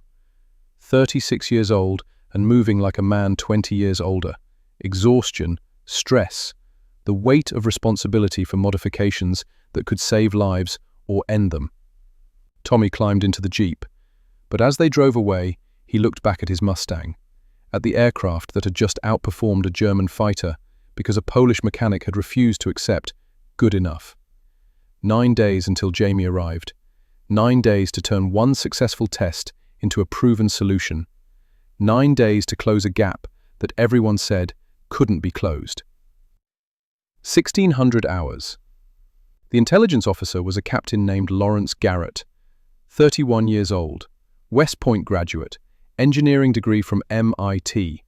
36 years old and moving like a man 20 years older. Exhaustion, stress, the weight of responsibility for modifications that could save lives or end them. Tommy climbed into the jeep, but as they drove away, he looked back at his Mustang, at the aircraft that had just outperformed a German fighter because a Polish mechanic had refused to accept good enough. 9 days until Jamie arrived. 9 days to turn one successful test into a proven solution. 9 days to close a gap that everyone said couldn't be closed. 1600 hours. The intelligence officer was a captain named Lawrence Garrett, 31 years old, West Point graduate, engineering degree from MIT.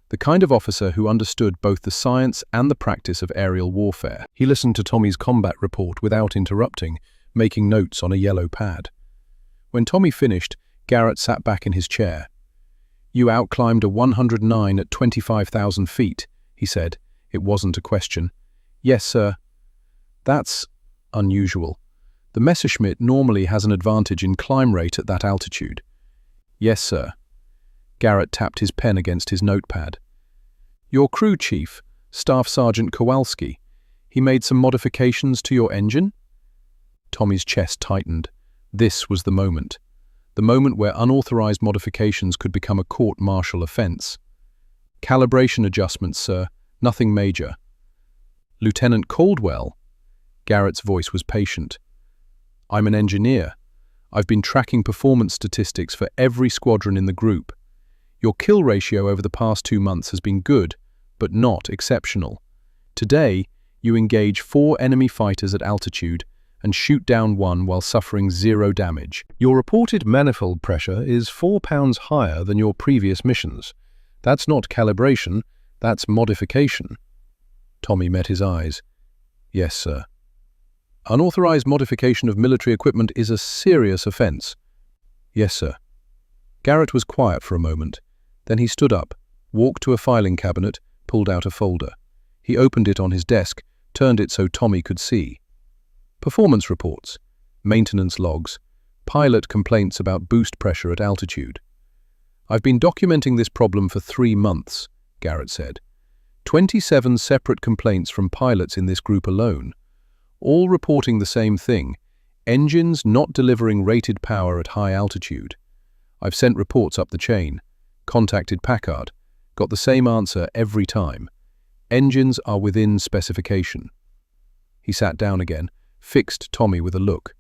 The kind of officer who understood both the science and the practice of aerial warfare. He listened to Tommy's combat report without interrupting, making notes on a yellow pad. When Tommy finished, Garrett sat back in his chair. "You outclimbed a 109 at 25,000 feet, he said. It wasn't a question. "Yes, sir." "That's unusual. The Messerschmitt normally has an advantage in climb rate at that altitude." "Yes, sir." Garrett tapped his pen against his notepad. "Your crew chief, Staff Sergeant Kowalski, he made some modifications to your engine?" Tommy's chest tightened. This was the moment where unauthorized modifications could become a court-martial offense. "Calibration adjustments, sir. Nothing major." "Lieutenant Caldwell?" Garrett's voice was patient. "I'm an engineer. I've been tracking performance statistics for every squadron in the group. Your kill ratio over the past 2 months has been good, but not exceptional. Today, you engage 4 enemy fighters at altitude and shoot down 1 while suffering 0 damage. Your reported manifold pressure is 4 pounds higher than your previous missions. That's not calibration, that's modification. Tommy met his eyes. Yes, sir. Unauthorized modification of military equipment is a serious offense. Yes, sir. Garrett was quiet for a moment. Then he stood up, walked to a filing cabinet, pulled out a folder. He opened it on his desk, turned it so Tommy could see. Performance reports, maintenance logs, pilot complaints about boost pressure at altitude. I've been documenting this problem for 3 months, Garrett said. 27 separate complaints from pilots in this group alone, all reporting the same thing, engines not delivering rated power at high altitude. I've sent reports up the chain, contacted Packard, got the same answer every time. Engines are within specification. He sat down again, fixed Tommy with a look.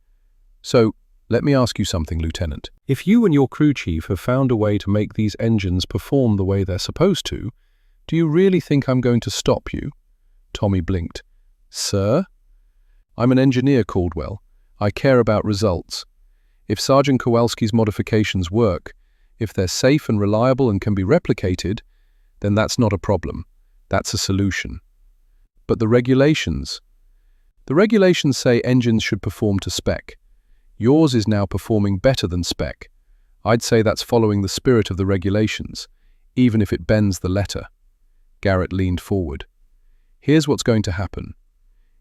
So, let me ask you something, Lieutenant. If you and your crew chief have found a way to make these engines perform the way they're supposed to, do you really think I'm going to stop you? Tommy blinked. Sir? I'm an engineer, Caldwell. I care about results. If Sergeant Kowalski's modifications work, if they're safe and reliable and can be replicated, then that's not a problem. That's a solution. But the regulations? The regulations say engines should perform to spec. Yours is now performing better than spec. I'd say that's following the spirit of the regulations, even if it bends the letter. Garrett leaned forward. Here's what's going to happen.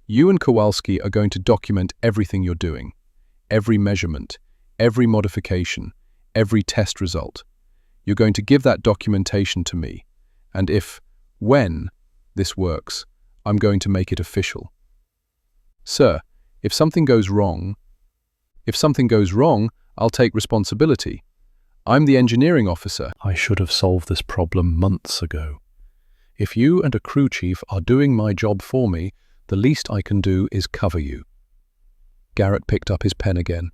You and Kowalski are going to document everything you're doing. Every measurement, every modification, every test result. You're going to give that documentation to me. And when this works, I'm going to make it official. Sir, if something goes wrong, I'll take responsibility. I'm the engineering officer. I should have solved this problem months ago. If you and a crew chief are doing my job for me, the least I can do is cover you. Garrett picked up his pen again.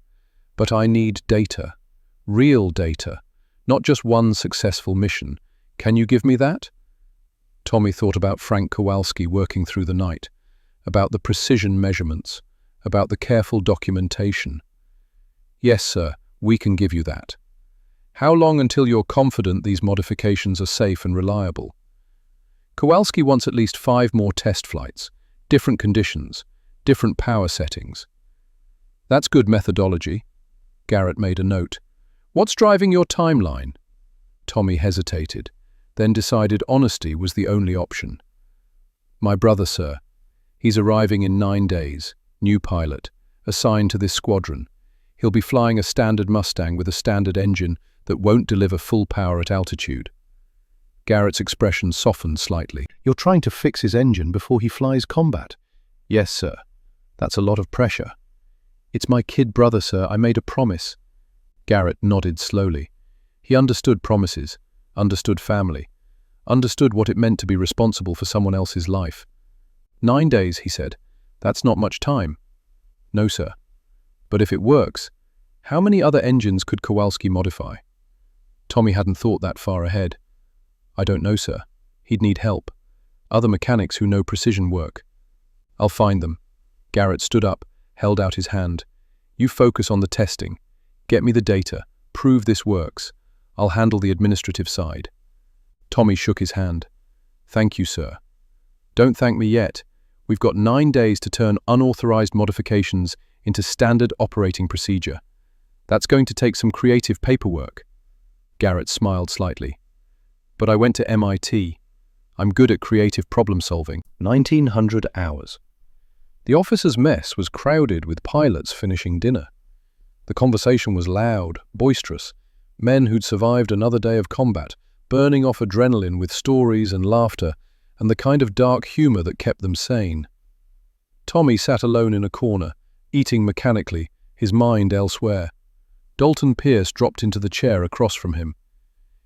But I need data. Real data. Not just one successful mission. Can you give me that? Tommy thought about Frank Kowalski working through the night, about the precision measurements, about the careful documentation. Yes, sir, we can give you that. How long until you're confident these modifications are safe and reliable? Kowalski wants at least 5 more test flights, different conditions, different power settings. That's good methodology. Garrett made a note. What's driving your timeline? Tommy hesitated, then decided honesty was the only option. My brother, sir. He's arriving in 9 days, new pilot, assigned to this squadron. He'll be flying a standard Mustang with a standard engine that won't deliver full power at altitude. Garrett's expression softened slightly. You're trying to fix his engine before he flies combat? Yes, sir. That's a lot of pressure. It's my kid brother, sir. I made a promise. Garrett nodded slowly. He understood promises, understood family, understood what it meant to be responsible for someone else's life. 9 days, he said. That's not much time. No, sir. But if it works, how many other engines could Kowalski modify? Tommy hadn't thought that far ahead. I don't know, sir. He'd need help. Other mechanics who know precision work. I'll find them. Garrett stood up, held out his hand. You focus on the testing. Get me the data. Prove this works. I'll handle the administrative side. Tommy shook his hand. Thank you, sir. Don't thank me yet. We've got 9 days to turn unauthorized modifications into standard operating procedure. That's going to take some creative paperwork. Garrett smiled slightly. But I went to MIT. I'm good at creative problem solving. 1900 hours. The officers' mess was crowded with pilots finishing dinner. The conversation was loud, boisterous. Men who'd survived another day of combat, burning off adrenaline with stories and laughter, and the kind of dark humor that kept them sane. Tommy sat alone in a corner, eating mechanically, his mind elsewhere. Dalton Pierce dropped into the chair across from him.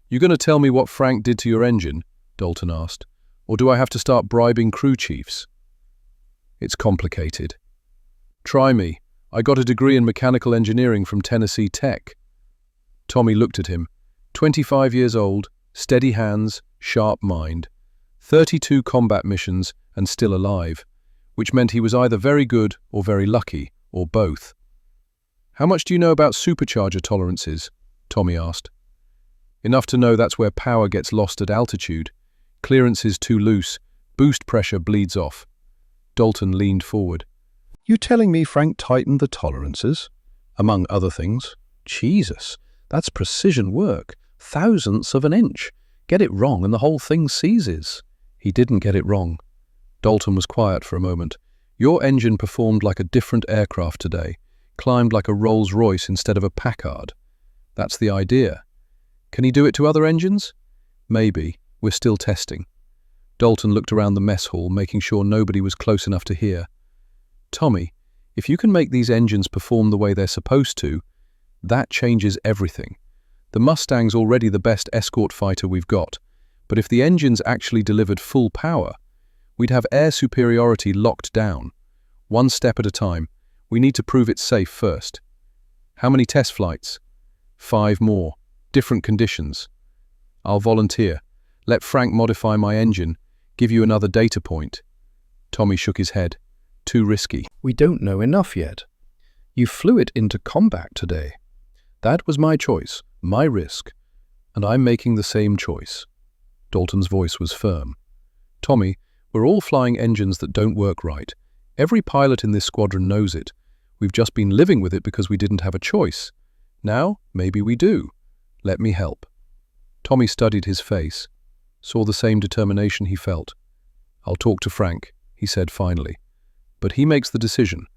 You going to tell me what Frank did to your engine? Dalton asked. Or do I have to start bribing crew chiefs? It's complicated. Try me. I got a degree in mechanical engineering from Tennessee Tech. Tommy looked at him. 25 years old, Steady hands, sharp mind. 32 combat missions and still alive, which meant he was either very good or very lucky, or both. "How much do you know about supercharger tolerances?" Tommy asked. "Enough to know that's where power gets lost at altitude. Clearance is too loose, boost pressure bleeds off." Dalton leaned forward. "You telling me Frank tightened the tolerances?" "Among other things." "Jesus, that's precision work. Thousandths of an inch. Get it wrong and the whole thing seizes." "He didn't get it wrong." Dalton was quiet for a moment. "Your engine performed like a different aircraft today, climbed like a Rolls-Royce instead of a Packard. That's the idea. Can he do it to other engines?" "Maybe. We're still testing." Dalton looked around the mess hall, making sure nobody was close enough to hear. "Tommy, if you can make these engines perform the way they're supposed to, that changes everything. The Mustang's already the best escort fighter we've got, but if the engines actually delivered full power, we'd have air superiority locked down. One step at a time. We need to prove it's safe first." "How many test flights?" 5 more. Different conditions." "I'll volunteer. Let Frank modify my engine. Give you another data point." Tommy shook his head. "Too risky. We don't know enough yet. You flew it into combat today. That was my choice, my risk, and I'm making the same choice." Dalton's voice was firm. "Tommy, we're all flying engines that don't work right. Every pilot in this squadron knows it. We've just been living with it because we didn't have a choice. Now, maybe we do. Let me help." Tommy studied his face, saw the same determination he felt. "I'll talk to Frank," he said finally. "But he makes the decision.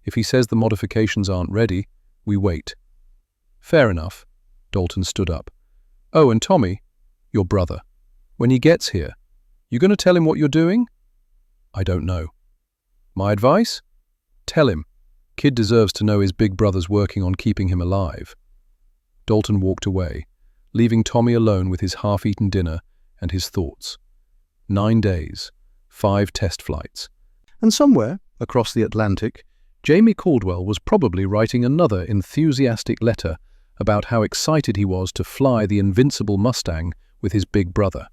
If he says the modifications aren't ready, we wait." "Fair enough." Dalton stood up. "Oh, and Tommy, your brother, when he gets here, you going to tell him what you're doing?" "I don't know." "My advice? Tell him. Kid deserves to know his big brother's working on keeping him alive." Dalton walked away, leaving Tommy alone with his half-eaten dinner and his thoughts. 9 days, 5 test flights. And somewhere, across the Atlantic, Jamie Caldwell was probably writing another enthusiastic letter about how excited he was to fly the invincible Mustang with his big brother.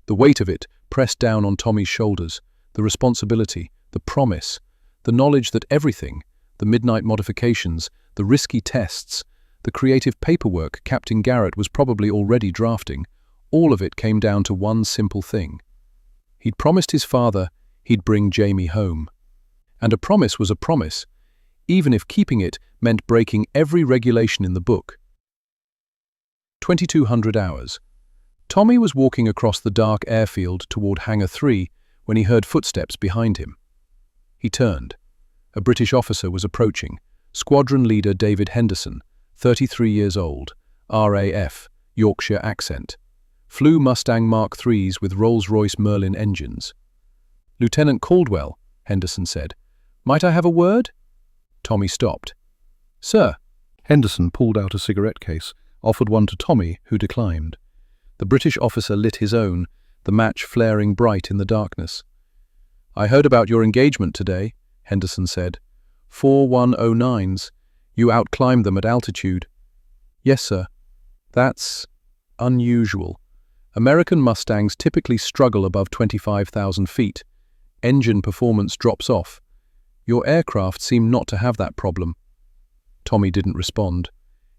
The weight of it pressed down on Tommy's shoulders, the responsibility, the promise, the knowledge that everything, the midnight modifications, the risky tests, the creative paperwork Captain Garrett was probably already drafting, all of it came down to one simple thing. He'd promised his father he'd bring Jamie home. And a promise was a promise, even if keeping it meant breaking every regulation in the book. 2200 hours. Tommy was walking across the dark airfield toward Hangar 3 when he heard footsteps behind him. He turned. A British officer was approaching, Squadron Leader David Henderson, 33 years old, RAF, Yorkshire accent. Flew Mustang Mark IIIs with Rolls-Royce Merlin engines. "Lieutenant Caldwell," Henderson said. "Might I have a word?" Tommy stopped. "Sir." Henderson pulled out a cigarette case, offered one to Tommy, who declined. The British officer lit his own, the match flaring bright in the darkness. "I heard about your engagement today," Henderson said. 4109s. You outclimbed them at altitude." "Yes, sir." "That's unusual. American Mustangs typically struggle above 25,000 feet. Engine performance drops off. Your aircraft seem not to have that problem." Tommy didn't respond.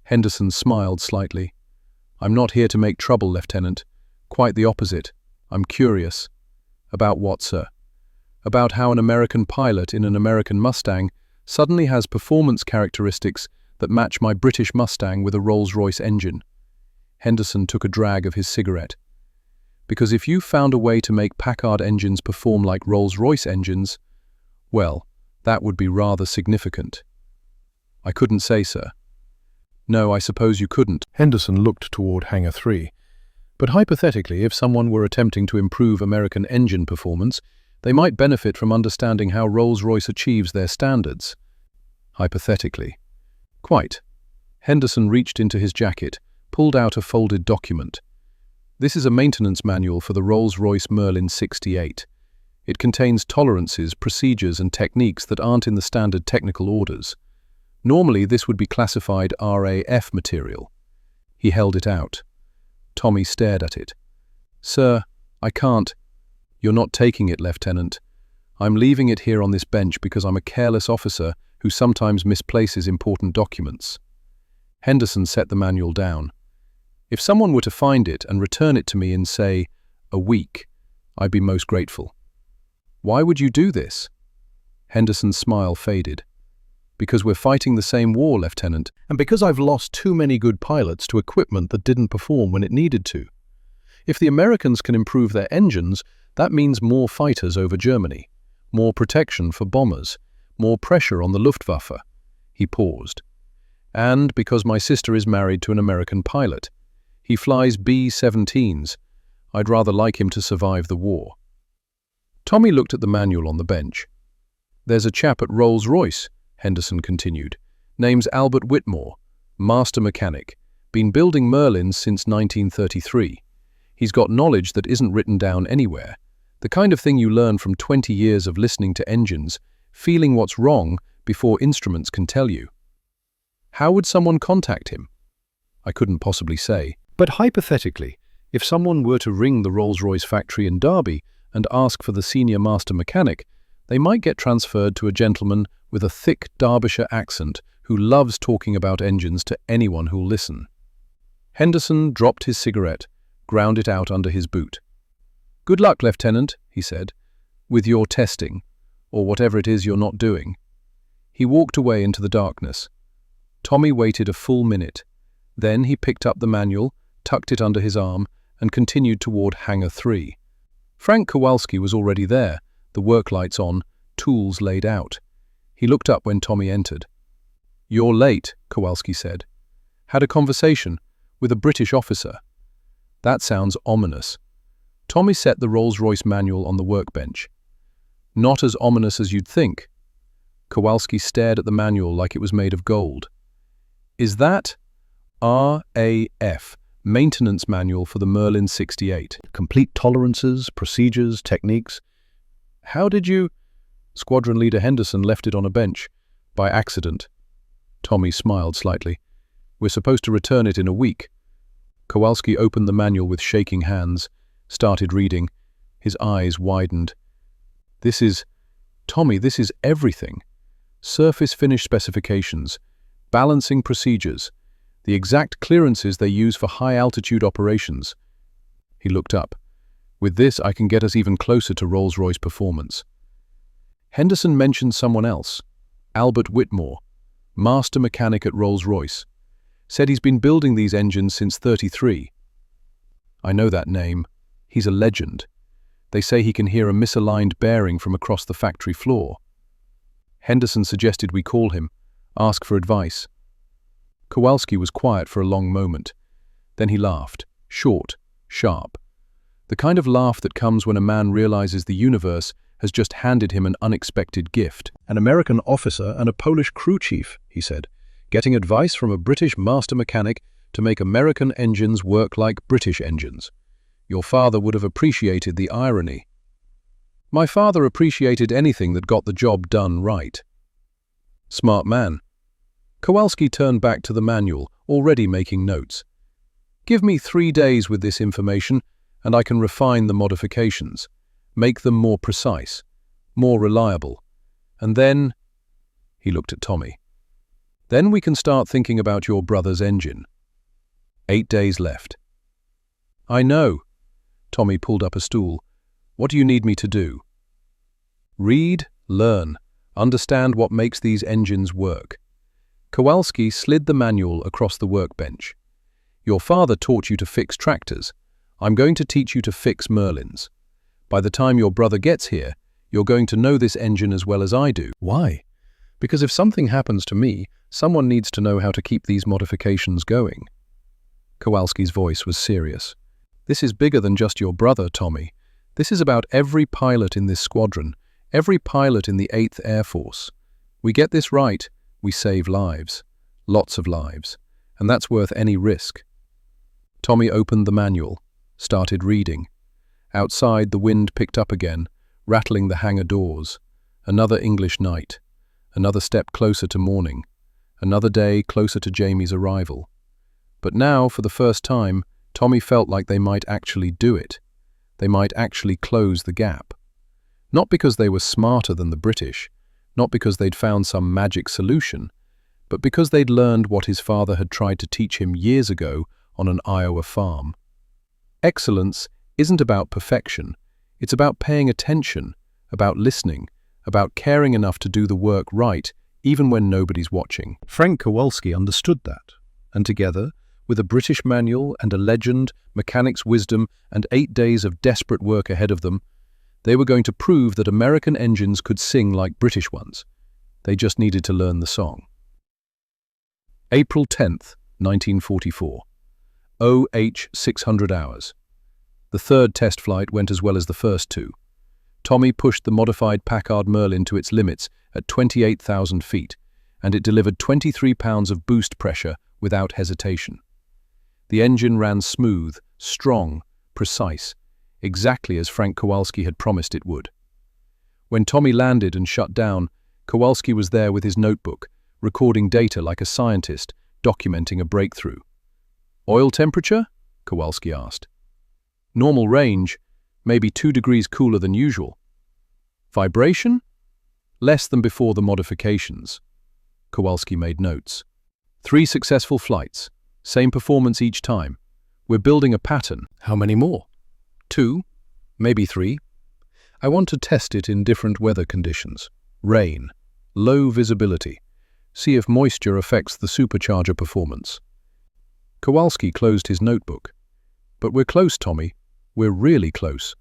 Henderson smiled slightly. "I'm not here to make trouble, Lieutenant. Quite the opposite. I'm curious." "About what, sir?" "About how an American pilot in an American Mustang suddenly has performance characteristics that match my British Mustang with a Rolls-Royce engine." Henderson took a drag of his cigarette. "Because if you found a way to make Packard engines perform like Rolls-Royce engines, well, that would be rather significant." "I couldn't say, sir." "No, I suppose you couldn't." Henderson looked toward Hangar 3. "But hypothetically, if someone were attempting to improve American engine performance, they might benefit from understanding how Rolls-Royce achieves their standards." "Hypothetically." "Quite." Henderson reached into his jacket, pulled out a folded document. "This is a maintenance manual for the Rolls-Royce Merlin 68. It contains tolerances, procedures, and techniques that aren't in the standard technical orders. Normally, this would be classified RAF material." He held it out. Tommy stared at it. "Sir, I can't." "You're not taking it, Lieutenant. I'm leaving it here on this bench because I'm a careless officer who sometimes misplaces important documents." Henderson set the manual down. "If someone were to find it and return it to me in, say, a week, I'd be most grateful." "Why would you do this?" Henderson's smile faded. "Because we're fighting the same war, Lieutenant, and because I've lost too many good pilots to equipment that didn't perform when it needed to. If the Americans can improve their engines, that means more fighters over Germany, more protection for bombers, more pressure on the Luftwaffe." He paused. "And because my sister is married to an American pilot. He flies B-17s. I'd rather like him to survive the war." Tommy looked at the manual on the bench. "There's a chap at Rolls-Royce," Henderson continued. "Name's Albert Whitmore, master mechanic, been building Merlins since 1933. He's got knowledge that isn't written down anywhere, the kind of thing you learn from 20 years of listening to engines, feeling what's wrong before instruments can tell you." "How would someone contact him?" "I couldn't possibly say. But hypothetically, if someone were to ring the Rolls-Royce factory in Derby and ask for the senior master mechanic, they might get transferred to a gentleman with a thick Derbyshire accent who loves talking about engines to anyone who'll listen." Henderson dropped his cigarette, ground it out under his boot. "Good luck, Lieutenant," he said, "with your testing, or whatever it is you're not doing." He walked away into the darkness. Tommy waited a full minute. Then he picked up the manual, tucked it under his arm, and continued toward Hangar 3. Frank Kowalski was already there, the work lights on, tools laid out. He looked up when Tommy entered. "You're late," Kowalski said. "Had a conversation with a British officer." "That sounds ominous." Tommy set the Rolls-Royce manual on the workbench. "Not as ominous as you'd think." Kowalski stared at the manual like it was made of gold. "Is that RAF, Maintenance Manual for the Merlin 68? Complete tolerances, procedures, techniques." "How did you—" Squadron Leader Henderson left it on a bench. "By accident." Tommy smiled slightly. "We're supposed to return it in a week." Kowalski opened the manual with shaking hands, started reading. His eyes widened. Tommy, this is everything. Surface finish specifications, balancing procedures, the exact clearances they use for high-altitude operations." He looked up. "With this, I can get us even closer to Rolls-Royce performance." Henderson mentioned someone else, Albert Whitmore, master mechanic at Rolls-Royce. Said he's been building these engines since '33. "I know that name. He's a legend. They say he can hear a misaligned bearing from across the factory floor." Henderson suggested we call him, ask for advice. Kowalski was quiet for a long moment. Then he laughed, short, sharp. The kind of laugh that comes when a man realizes the universe has just handed him an unexpected gift. "An American officer and a Polish crew chief," he said, "getting advice from a British master mechanic to make American engines work like British engines. Your father would have appreciated the irony." "My father appreciated anything that got the job done right." "Smart man." Kowalski turned back to the manual, already making notes. "Give me 3 days with this information, and I can refine the modifications, make them more precise, more reliable. And then—" he looked at Tommy. "Then we can start thinking about your brother's engine." 8 days left. "I know." Tommy pulled up a stool. "What do you need me to do?" "Read, learn, understand what makes these engines work." Kowalski slid the manual across the workbench. "Your father taught you to fix tractors. I'm going to teach you to fix Merlins. By the time your brother gets here, you're going to know this engine as well as I do." "Why?" "Because if something happens to me, someone needs to know how to keep these modifications going." Kowalski's voice was serious. "This is bigger than just your brother, Tommy. This is about every pilot in this squadron, every pilot in the 8th Air Force. We get this right, we save lives. Lots of lives. And that's worth any risk." Tommy opened the manual, started reading. Outside, the wind picked up again, rattling the hangar doors. Another English night. Another step closer to morning. Another day closer to Jamie's arrival. But now, for the first time, Tommy felt like they might actually do it. They might actually close the gap. Not because they were smarter than the British, not because they'd found some magic solution, but because they'd learned what his father had tried to teach him years ago on an Iowa farm. Excellence isn't about perfection. It's about paying attention, about listening, about caring enough to do the work right, even when nobody's watching. Frank Kowalski understood that, and together, with a British manual and a legend, mechanic's wisdom, and 8 days of desperate work ahead of them, they were going to prove that American engines could sing like British ones. They just needed to learn the song. April 10th, 1944. OH 600 hours. The third test flight went as well as the first two. Tommy pushed the modified Packard Merlin to its limits at 28,000 feet, and it delivered 23 pounds of boost pressure without hesitation. The engine ran smooth, strong, precise, exactly as Frank Kowalski had promised it would. When Tommy landed and shut down, Kowalski was there with his notebook, recording data like a scientist, documenting a breakthrough. Oil temperature? Kowalski asked. Normal range, maybe 2 degrees cooler than usual. Vibration? Less than before the modifications. Kowalski made notes. 3 successful flights, same performance each time. We're building a pattern. How many more? 2, maybe 3. I want to test it in different weather conditions. Rain, low visibility. See if moisture affects the supercharger performance. Kowalski closed his notebook. But we're close, Tommy. We're really close.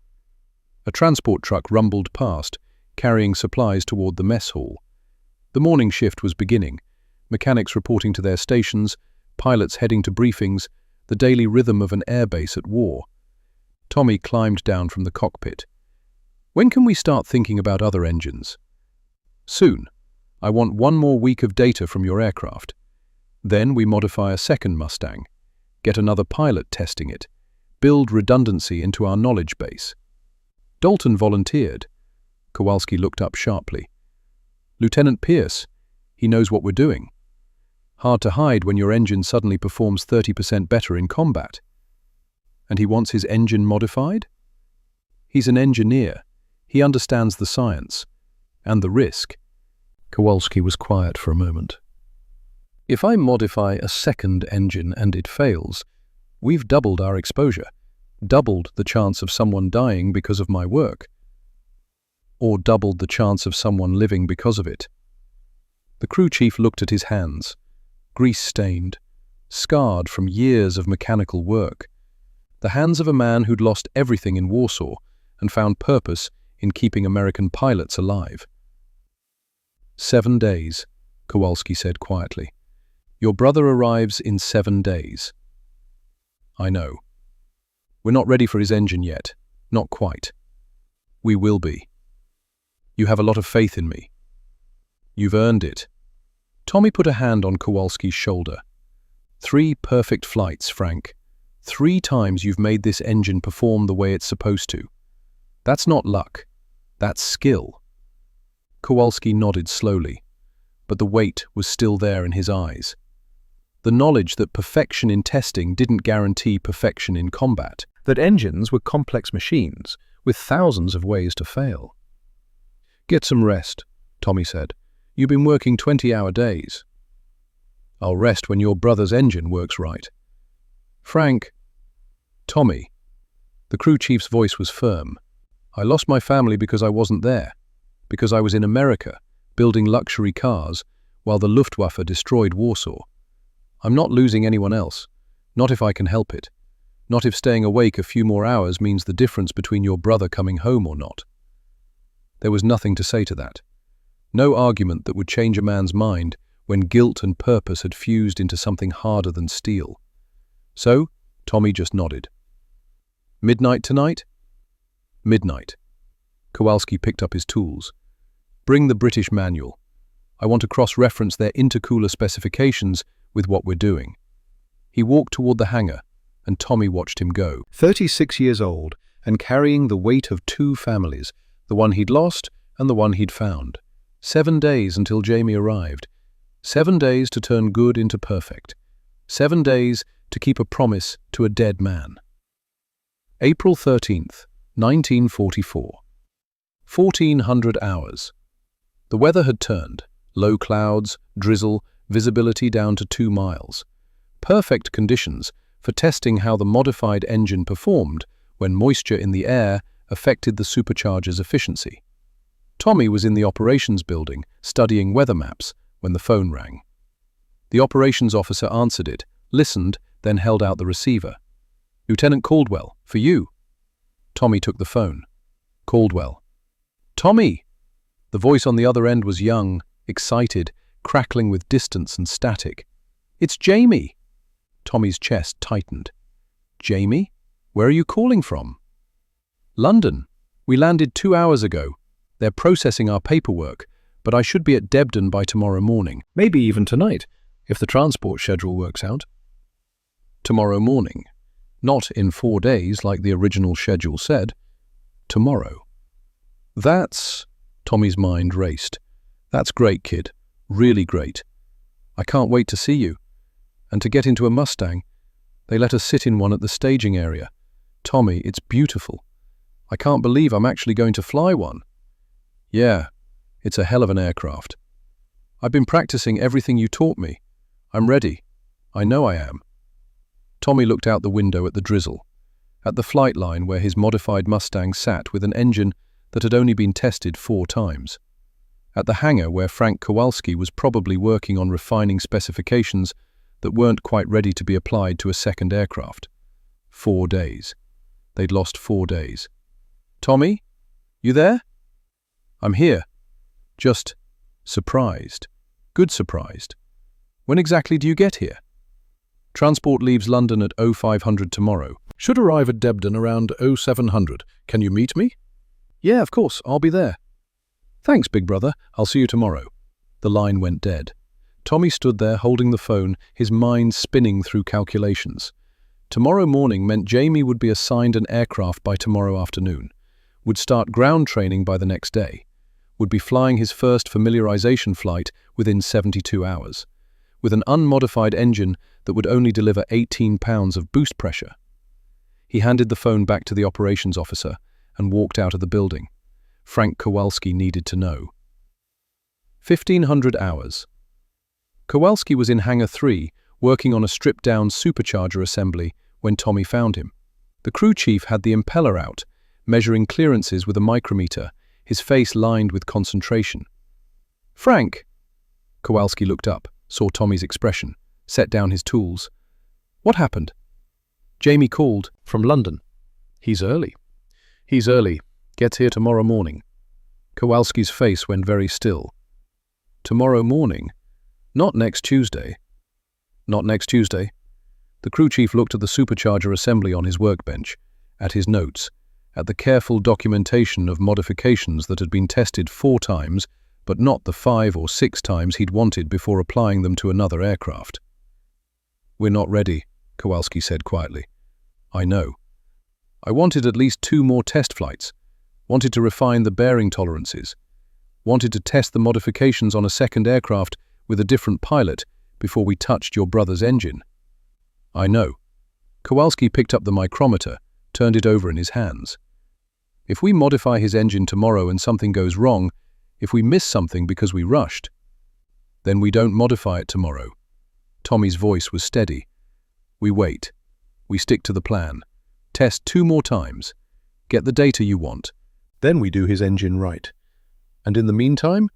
A transport truck rumbled past, carrying supplies toward the mess hall. The morning shift was beginning, mechanics reporting to their stations, pilots heading to briefings, the daily rhythm of an airbase at war. Tommy climbed down from the cockpit. When can we start thinking about other engines? Soon. I want 1 more week of data from your aircraft. Then we modify a second Mustang, get another pilot testing it, build redundancy into our knowledge base. Dalton volunteered. Kowalski looked up sharply. Lieutenant Pierce, he knows what we're doing. Hard to hide when your engine suddenly performs 30% better in combat. And he wants his engine modified? He's an engineer. He understands the science. And the risk. Kowalski was quiet for a moment. If I modify a second engine and it fails, we've doubled our exposure, doubled the chance of someone dying because of my work, or doubled the chance of someone living because of it. The crew chief looked at his hands, grease-stained, scarred from years of mechanical work, the hands of a man who'd lost everything in Warsaw and found purpose in keeping American pilots alive. 7 days, Kowalski said quietly. Your brother arrives in 7 days. I know. We're not ready for his engine yet. Not quite. We will be. You have a lot of faith in me. You've earned it. Tommy put a hand on Kowalski's shoulder. 3 perfect flights, Frank. 3 times you've made this engine perform the way it's supposed to. That's not luck. That's skill. Kowalski nodded slowly, but the weight was still there in his eyes. The knowledge that perfection in testing didn't guarantee perfection in combat, that engines were complex machines with thousands of ways to fail. Get some rest, Tommy said. You've been working 20-hour days. I'll rest when your brother's engine works right. Frank. Tommy. The crew chief's voice was firm. I lost my family because I wasn't there, because I was in America, building luxury cars, while the Luftwaffe destroyed Warsaw. I'm not losing anyone else, not if I can help it, not if staying awake a few more hours means the difference between your brother coming home or not. There was nothing to say to that. No argument that would change a man's mind when guilt and purpose had fused into something harder than steel. So, Tommy just nodded. Midnight tonight? Midnight. Kowalski picked up his tools. Bring the British manual. I want to cross-reference their intercooler specifications with what we're doing. He walked toward the hangar, and Tommy watched him go. 36 years old, and carrying the weight of 2 families, the one he'd lost and the one he'd found. 7 days until Jamie arrived. 7 days to turn good into perfect. 7 days to keep a promise to a dead man. April 13th, 1944. 1400 hours. The weather had turned. Low clouds, drizzle, visibility down to 2 miles. Perfect conditions for testing how the modified engine performed when moisture in the air affected the supercharger's efficiency. Tommy was in the operations building studying weather maps when the phone rang. The operations officer answered it, listened, then held out the receiver. "Lieutenant Caldwell, for you." Tommy took the phone. Caldwell. "Tommy!" The voice on the other end was young, excited, crackling with distance and static. "It's Jamie!" Tommy's chest tightened. "Jamie? Where are you calling from?" "London. We landed 2 hours ago. They're processing our paperwork, but I should be at Debden by tomorrow morning. Maybe even tonight, if the transport schedule works out." Tomorrow morning. Not in 4 days like the original schedule said. Tomorrow. That's... Tommy's mind raced. "That's great, kid. Really great. I can't wait to see you. And to get into a Mustang. They let us sit in one at the staging area. Tommy, it's beautiful. I can't believe I'm actually going to fly one." "Yeah, it's a hell of an aircraft. I've been practicing everything you taught me. I'm ready. I know I am." Tommy looked out the window at the drizzle, at the flight line where his modified Mustang sat with an engine that had only been tested 4 times, at the hangar where Frank Kowalski was probably working on refining specifications that weren't quite ready to be applied to a second aircraft. 4 days. They'd lost 4 days. "Tommy? You there?" "I'm here. Just surprised. Good surprised. When exactly do you get here?" "Transport leaves London at 0500 tomorrow. Should arrive at Debden around 0700. Can you meet me?" "Yeah, of course. I'll be there." "Thanks, big brother. I'll see you tomorrow." The line went dead. Tommy stood there holding the phone, his mind spinning through calculations. Tomorrow morning meant Jamie would be assigned an aircraft by tomorrow afternoon, would start ground training by the next day, would be flying his first familiarization flight within 72 hours, with an unmodified engine that would only deliver 18 pounds of boost pressure. He handed the phone back to the operations officer and walked out of the building. Frank Kowalski needed to know. 1500 hours. Kowalski was in Hangar 3, working on a stripped-down supercharger assembly when Tommy found him. The crew chief had the impeller out, measuring clearances with a micrometer, his face lined with concentration. "Frank!" Kowalski looked up, saw Tommy's expression, set down his tools. "What happened?" "Jamie called from London. He's early. He's early. Gets here tomorrow morning." Kowalski's face went very still. "Tomorrow morning? Not next Tuesday." "Not next Tuesday." The crew chief looked at the supercharger assembly on his workbench, at his notes, at the careful documentation of modifications that had been tested 4 times, but not the 5 or 6 times he'd wanted before applying them to another aircraft. "We're not ready," Kowalski said quietly. "I know. I wanted at least 2 more test flights, wanted to refine the bearing tolerances, wanted to test the modifications on a second aircraft with a different pilot before we touched your brother's engine." "I know." Kowalski picked up the micrometer, turned it over in his hands. "If we modify his engine tomorrow and something goes wrong, if we miss something because we rushed, then we don't modify it tomorrow." Tommy's voice was steady. "We wait. We stick to the plan. Test 2 more times. Get the data you want. Then we do his engine right. And in the meantime?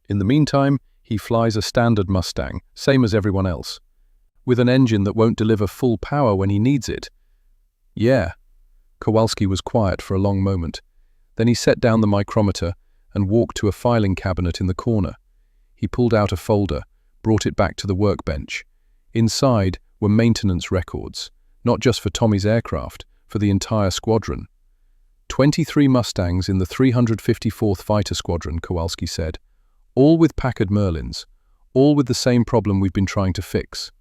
In the meantime, he flies a standard Mustang, same as everyone else, with an engine that won't deliver full power when he needs it." "Yeah." Kowalski was quiet for a long moment. Then he set down the micrometer and walked to a filing cabinet in the corner. He pulled out a folder, brought it back to the workbench. Inside were maintenance records, not just for Tommy's aircraft, for the entire squadron. 23 Mustangs in the 354th Fighter Squadron, Kowalski said, all with Packard Merlins, all with the same problem we've been trying to fix.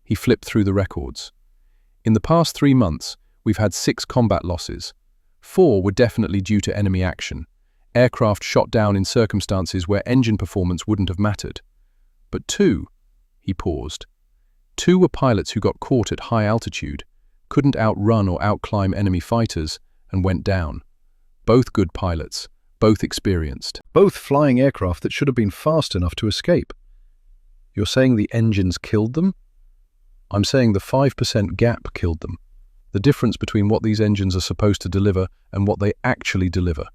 He flipped through the records. In the past 3 months, we've had 6 combat losses. 4 were definitely due to enemy action, aircraft shot down in circumstances where engine performance wouldn't have mattered. But 2, he paused. Two were pilots who got caught at high altitude, couldn't outrun or outclimb enemy fighters, and went down. Both good pilots, both experienced. Both flying aircraft that should have been fast enough to escape. You're saying the engines killed them? I'm saying the 5% gap killed them. The difference between what these engines are supposed to deliver and what they actually deliver.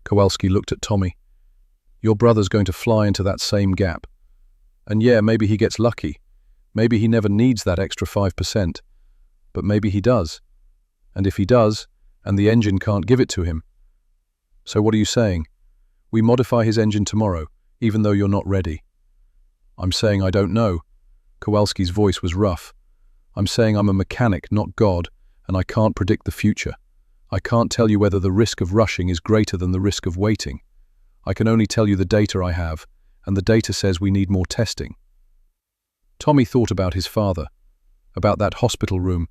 Kowalski looked at Tommy. Your brother's going to fly into that same gap. And yeah, maybe he gets lucky. Maybe he never needs that extra 5%. But maybe he does. And if he does, and the engine can't give it to him. So what are you saying? We modify his engine tomorrow, even though you're not ready. I'm saying I don't know. Kowalski's voice was rough. I'm saying I'm a mechanic, not God, and I can't predict the future. I can't tell you whether the risk of rushing is greater than the risk of waiting. I can only tell you the data I have, and the data says we need more testing. Tommy thought about his father, about that hospital room,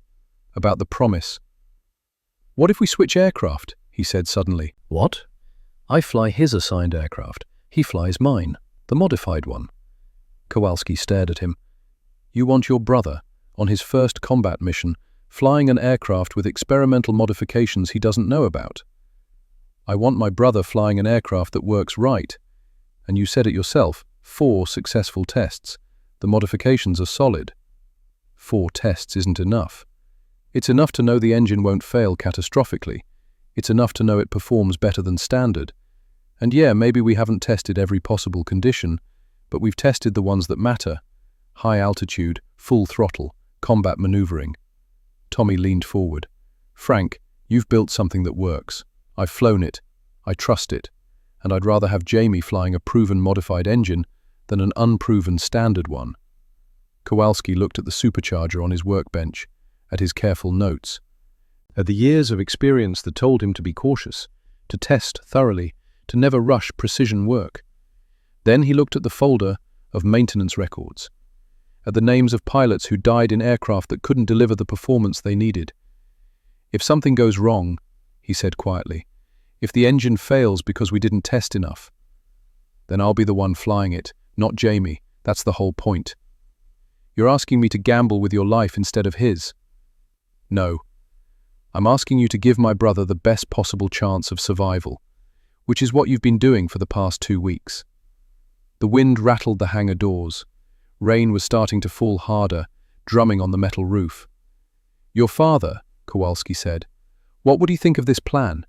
about the promise. What if we switch aircraft? He said suddenly. What? I fly his assigned aircraft. He flies mine, the modified one. Kowalski stared at him. You want your brother, on his first combat mission, flying an aircraft with experimental modifications he doesn't know about. I want my brother flying an aircraft that works right. And you said it yourself, 4 successful tests. The modifications are solid. 4 tests isn't enough. It's enough to know the engine won't fail catastrophically. It's enough to know it performs better than standard. And yeah, maybe we haven't tested every possible condition, but we've tested the ones that matter. High altitude, full throttle, combat maneuvering. Tommy leaned forward. Frank, you've built something that works. I've flown it. I trust it. And I'd rather have Jamie flying a proven modified engine than an unproven standard one. Kowalski looked at the supercharger on his workbench, at his careful notes, at the years of experience that told him to be cautious, to test thoroughly, to never rush precision work. Then he looked at the folder of maintenance records, at the names of pilots who died in aircraft that couldn't deliver the performance they needed. If something goes wrong, he said quietly, if the engine fails because we didn't test enough, then I'll be the one flying it, not Jamie. That's the whole point. You're asking me to gamble with your life instead of his. No. I'm asking you to give my brother the best possible chance of survival, which is what you've been doing for the past 2 weeks. The wind rattled the hangar doors. Rain was starting to fall harder, drumming on the metal roof. Your father, Kowalski said, what would he think of this plan?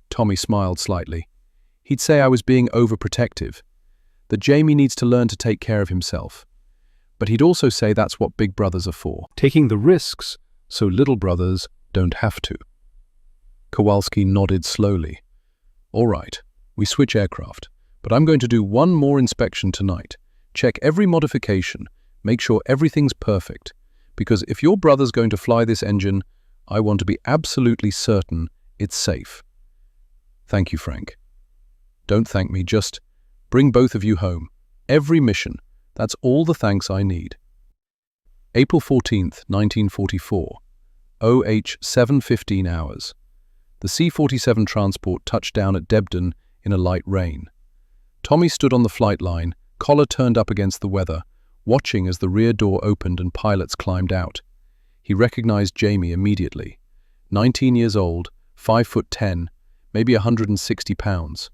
Tommy smiled slightly. He'd say I was being overprotective, that Jamie needs to learn to take care of himself. But he'd also say that's what big brothers are for, taking the risks so little brothers don't have to. Kowalski nodded slowly. All right, we switch aircraft, but I'm going to do one more inspection tonight. Check every modification, make sure everything's perfect, because if your brother's going to fly this engine, I want to be absolutely certain it's safe. Thank you, Frank. Don't thank me, just bring both of you home. Every mission, that's all the thanks I need. April 14th, 1944, OH 7:15 hours. The C-47 transport touched down at Debden in a light rain. Tommy stood on the flight line, collar turned up against the weather, watching as the rear door opened and pilots climbed out. He recognized Jamie immediately. 19 years old, 5'10", maybe 160 pounds.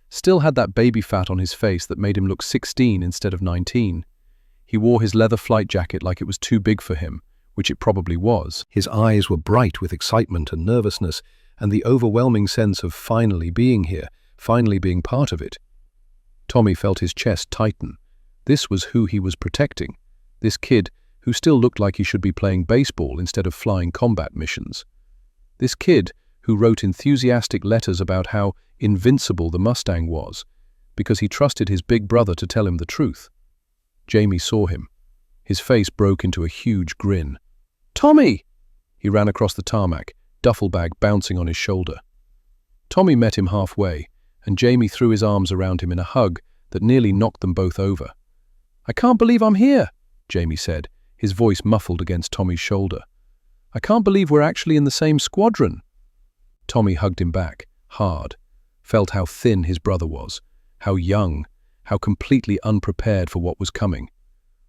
Still had that baby fat on his face that made him look 16 instead of 19. He wore his leather flight jacket like it was too big for him, which it probably was. His eyes were bright with excitement and nervousness, and the overwhelming sense of finally being here, finally being part of it. Tommy felt his chest tighten. This was who he was protecting. This kid who still looked like he should be playing baseball instead of flying combat missions. This kid who wrote enthusiastic letters about how invincible the Mustang was, because he trusted his big brother to tell him the truth. Jamie saw him. His face broke into a huge grin. Tommy! He ran across the tarmac, duffel bag bouncing on his shoulder. Tommy met him halfway, and Jamie threw his arms around him in a hug that nearly knocked them both over. I can't believe I'm here, Jamie said, his voice muffled against Tommy's shoulder. I can't believe we're actually in the same squadron. Tommy hugged him back, hard, felt how thin his brother was, how young, how completely unprepared for what was coming.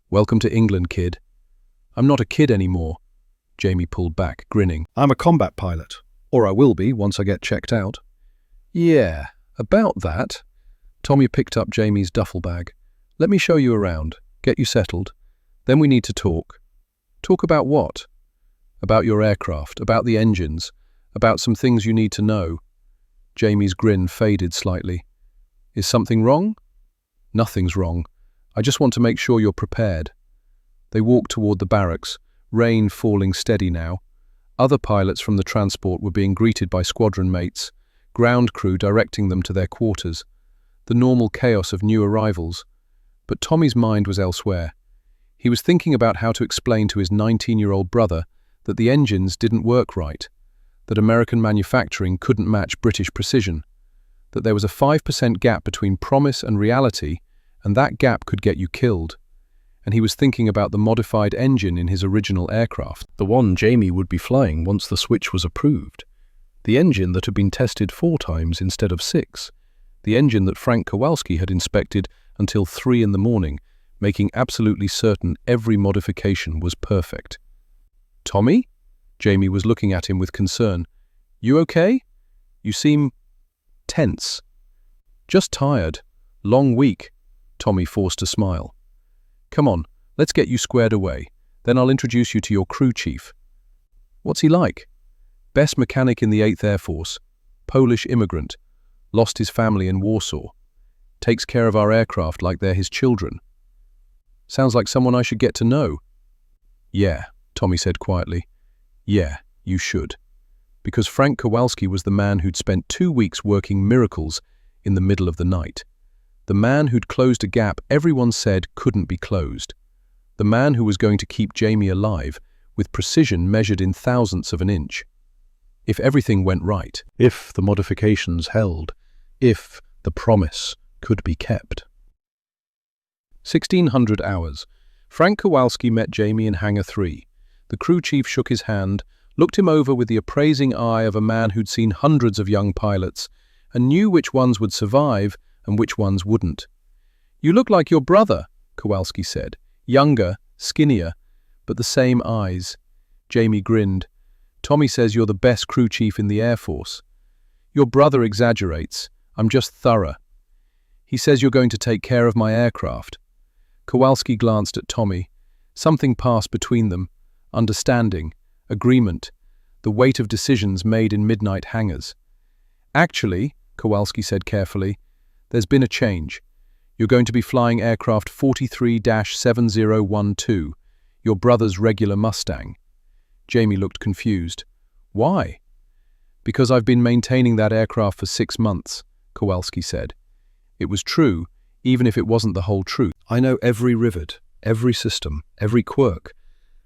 Welcome to England, kid. I'm not a kid anymore. Jamie pulled back, grinning. I'm a combat pilot. Or I will be once I get checked out. Yeah, about that. Tommy picked up Jamie's duffel bag. Let me show you around, get you settled. Then we need to talk. Talk about what? About your aircraft, about the engines, about some things you need to know. Jamie's grin faded slightly. Is something wrong? Nothing's wrong. I just want to make sure you're prepared. They walked toward the barracks, rain falling steady now. Other pilots from the transport were being greeted by squadron mates, ground crew directing them to their quarters. The normal chaos of new arrivals. But Tommy's mind was elsewhere. He was thinking about how to explain to his 19-year-old brother that the engines didn't work right, that American manufacturing couldn't match British precision, that there was a 5% gap between promise and reality, and that gap could get you killed. And he was thinking about the modified engine in his original aircraft, the one Jamie would be flying once the switch was approved. The engine that had been tested 4 times instead of 6. The engine that Frank Kowalski had inspected until 3 in the morning, making absolutely certain every modification was perfect. Tommy? Jamie was looking at him with concern. You okay? You seem tense. Just tired. Long week. Tommy forced a smile. Come on, let's get you squared away. Then I'll introduce you to your crew chief. What's he like? Best mechanic in the 8th Air Force. Polish immigrant. Lost his family in Warsaw. Takes care of our aircraft like they're his children. Sounds like someone I should get to know. Yeah, Tommy said quietly. Yeah, you should. Because Frank Kowalski was the man who'd spent 2 weeks working miracles in the middle of the night. The man who'd closed a gap everyone said couldn't be closed. The man who was going to keep Jamie alive with precision measured in thousandths of an inch. If everything went right. If the modifications held. If the promise could be kept. 1600 hours. Frank Kowalski met Jamie in Hangar 3. The crew chief shook his hand, looked him over with the appraising eye of a man who'd seen hundreds of young pilots, and knew which ones would survive and which ones wouldn't. You look like your brother, Kowalski said. Younger, skinnier, but the same eyes. Jamie grinned. Tommy says you're the best crew chief in the Air Force. Your brother exaggerates. I'm just thorough. He says you're going to take care of my aircraft. Kowalski glanced at Tommy. Something passed between them. Understanding, agreement, the weight of decisions made in midnight hangars. Actually, Kowalski said carefully, there's been a change. You're going to be flying aircraft 43-7012, your brother's regular Mustang. Jamie looked confused. Why? Because I've been maintaining that aircraft for 6 months, Kowalski said. It was true, even if it wasn't the whole truth. I know every rivet, every system, every quirk.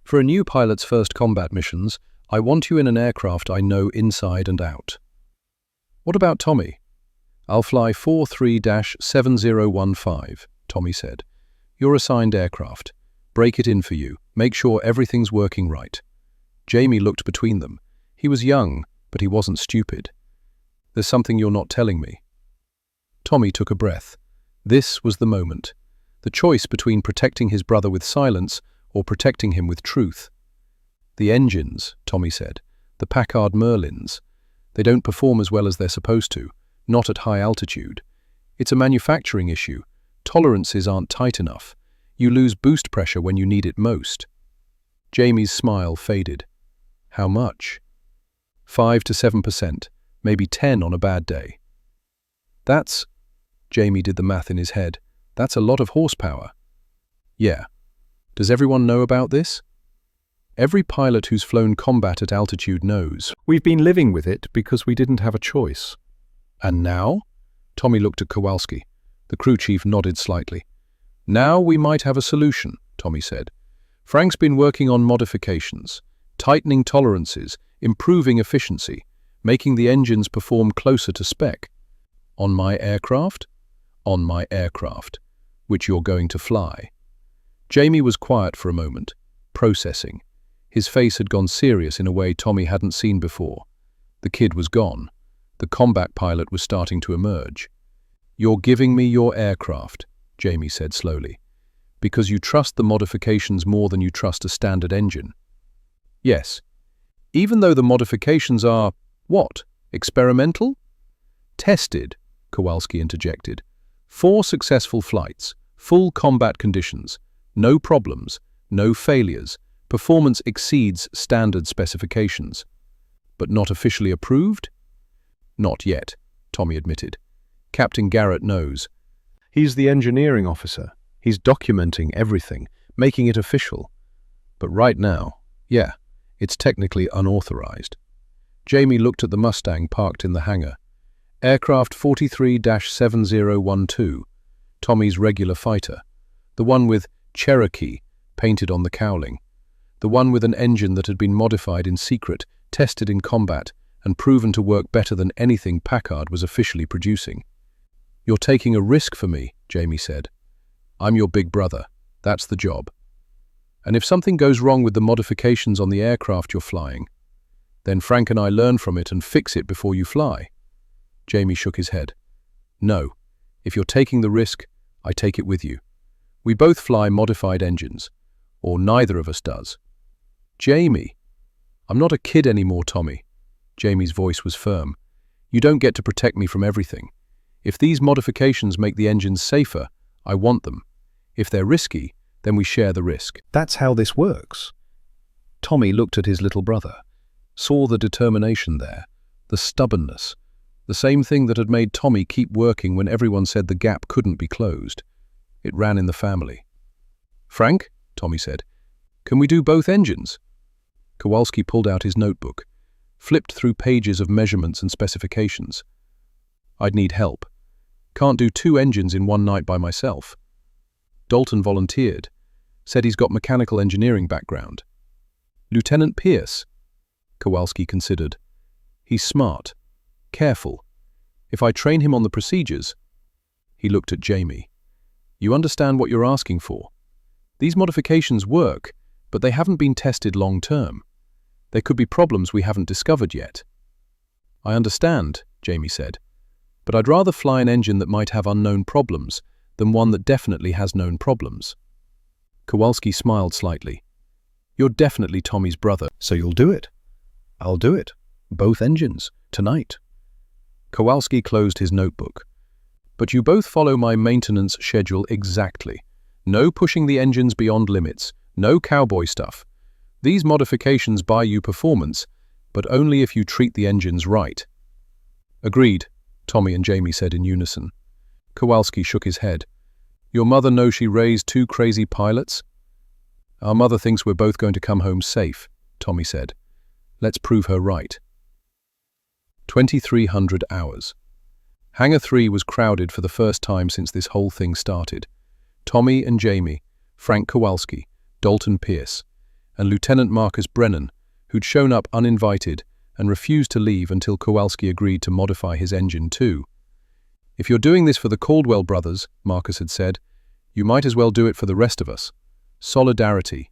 For a new pilot's first combat missions, I want you in an aircraft I know inside and out. What about Tommy? I'll fly 43-7015, Tommy said. Your assigned aircraft. Break it in for you. Make sure everything's working right. Jamie looked between them. He was young, but he wasn't stupid. There's something you're not telling me. Tommy took a breath. This was the moment. The choice between protecting his brother with silence or protecting him with truth. The engines, Tommy said. The Packard Merlins. They don't perform as well as they're supposed to. Not at high altitude. It's a manufacturing issue. Tolerances aren't tight enough. You lose boost pressure when you need it most. Jamie's smile faded. How much? 5 to 7%, maybe 10 on a bad day. That's, Jamie did the math in his head, that's a lot of horsepower. Yeah. Does everyone know about this? Every pilot who's flown combat at altitude knows. We've been living with it because we didn't have a choice. And now? Tommy looked at Kowalski. The crew chief nodded slightly. Now we might have a solution, Tommy said. Frank's been working on modifications, tightening tolerances, improving efficiency, making the engines perform closer to spec. On my aircraft? On my aircraft, which you're going to fly. Jamie was quiet for a moment, processing. His face had gone serious in a way Tommy hadn't seen before. The kid was gone. The combat pilot was starting to emerge. You're giving me your aircraft, Jamie said slowly. Because you trust the modifications more than you trust a standard engine. Yes. Even though the modifications are, what, experimental? Tested, Kowalski interjected. 4 successful flights, full combat conditions, no problems, no failures, performance exceeds standard specifications. But not officially approved? Not yet, Tommy admitted. Captain Garrett knows. He's the engineering officer. He's documenting everything, making it official. But right now, yeah, it's technically unauthorized. Jamie looked at the Mustang parked in the hangar. Aircraft 43-7012, Tommy's regular fighter. The one with Cherokee painted on the cowling. The one with an engine that had been modified in secret, tested in combat, and proven to work better than anything Packard was officially producing. You're taking a risk for me, Jamie said. I'm your big brother. That's the job. And if something goes wrong with the modifications on the aircraft you're flying, then Frank and I learn from it and fix it before you fly. Jamie shook his head. No. If you're taking the risk, I take it with you. We both fly modified engines. Or neither of us does. Jamie. I'm not a kid anymore, Tommy. Jamie's voice was firm. You don't get to protect me from everything. If these modifications make the engines safer, I want them. If they're risky, then we share the risk. That's how this works. Tommy looked at his little brother, saw the determination there, the stubbornness, the same thing that had made Tommy keep working when everyone said the gap couldn't be closed. It ran in the family. Frank, Tommy said, can we do both engines? Kowalski pulled out his notebook, flipped through pages of measurements and specifications. I'd need help. Can't do 2 engines in one night by myself. Dalton volunteered, said he's got mechanical engineering background. Lieutenant Pierce, Kowalski considered. He's smart, careful. If I train him on the procedures... He looked at Jamie. You understand what you're asking for. These modifications work, but they haven't been tested long-term. There could be problems we haven't discovered yet. I understand, Jamie said, but I'd rather fly an engine that might have unknown problems than one that definitely has known problems. Kowalski smiled slightly. You're definitely Tommy's brother, so you'll do it. I'll do it. Both engines, tonight. Kowalski closed his notebook. But you both follow my maintenance schedule exactly. No pushing the engines beyond limits, no cowboy stuff. These modifications buy you performance, but only if you treat the engines right. Agreed, Tommy and Jamie said in unison. Kowalski shook his head. Your mother knows she raised 2 crazy pilots? Our mother thinks we're both going to come home safe, Tommy said. Let's prove her right. 2,300 hours. Hangar 3 was crowded for the first time since this whole thing started. Tommy and Jamie, Frank Kowalski, Dalton Pierce, and Lieutenant Marcus Brennan, who'd shown up uninvited and refused to leave until Kowalski agreed to modify his engine too. If you're doing this for the Caldwell brothers, Marcus had said, you might as well do it for the rest of us. Solidarity.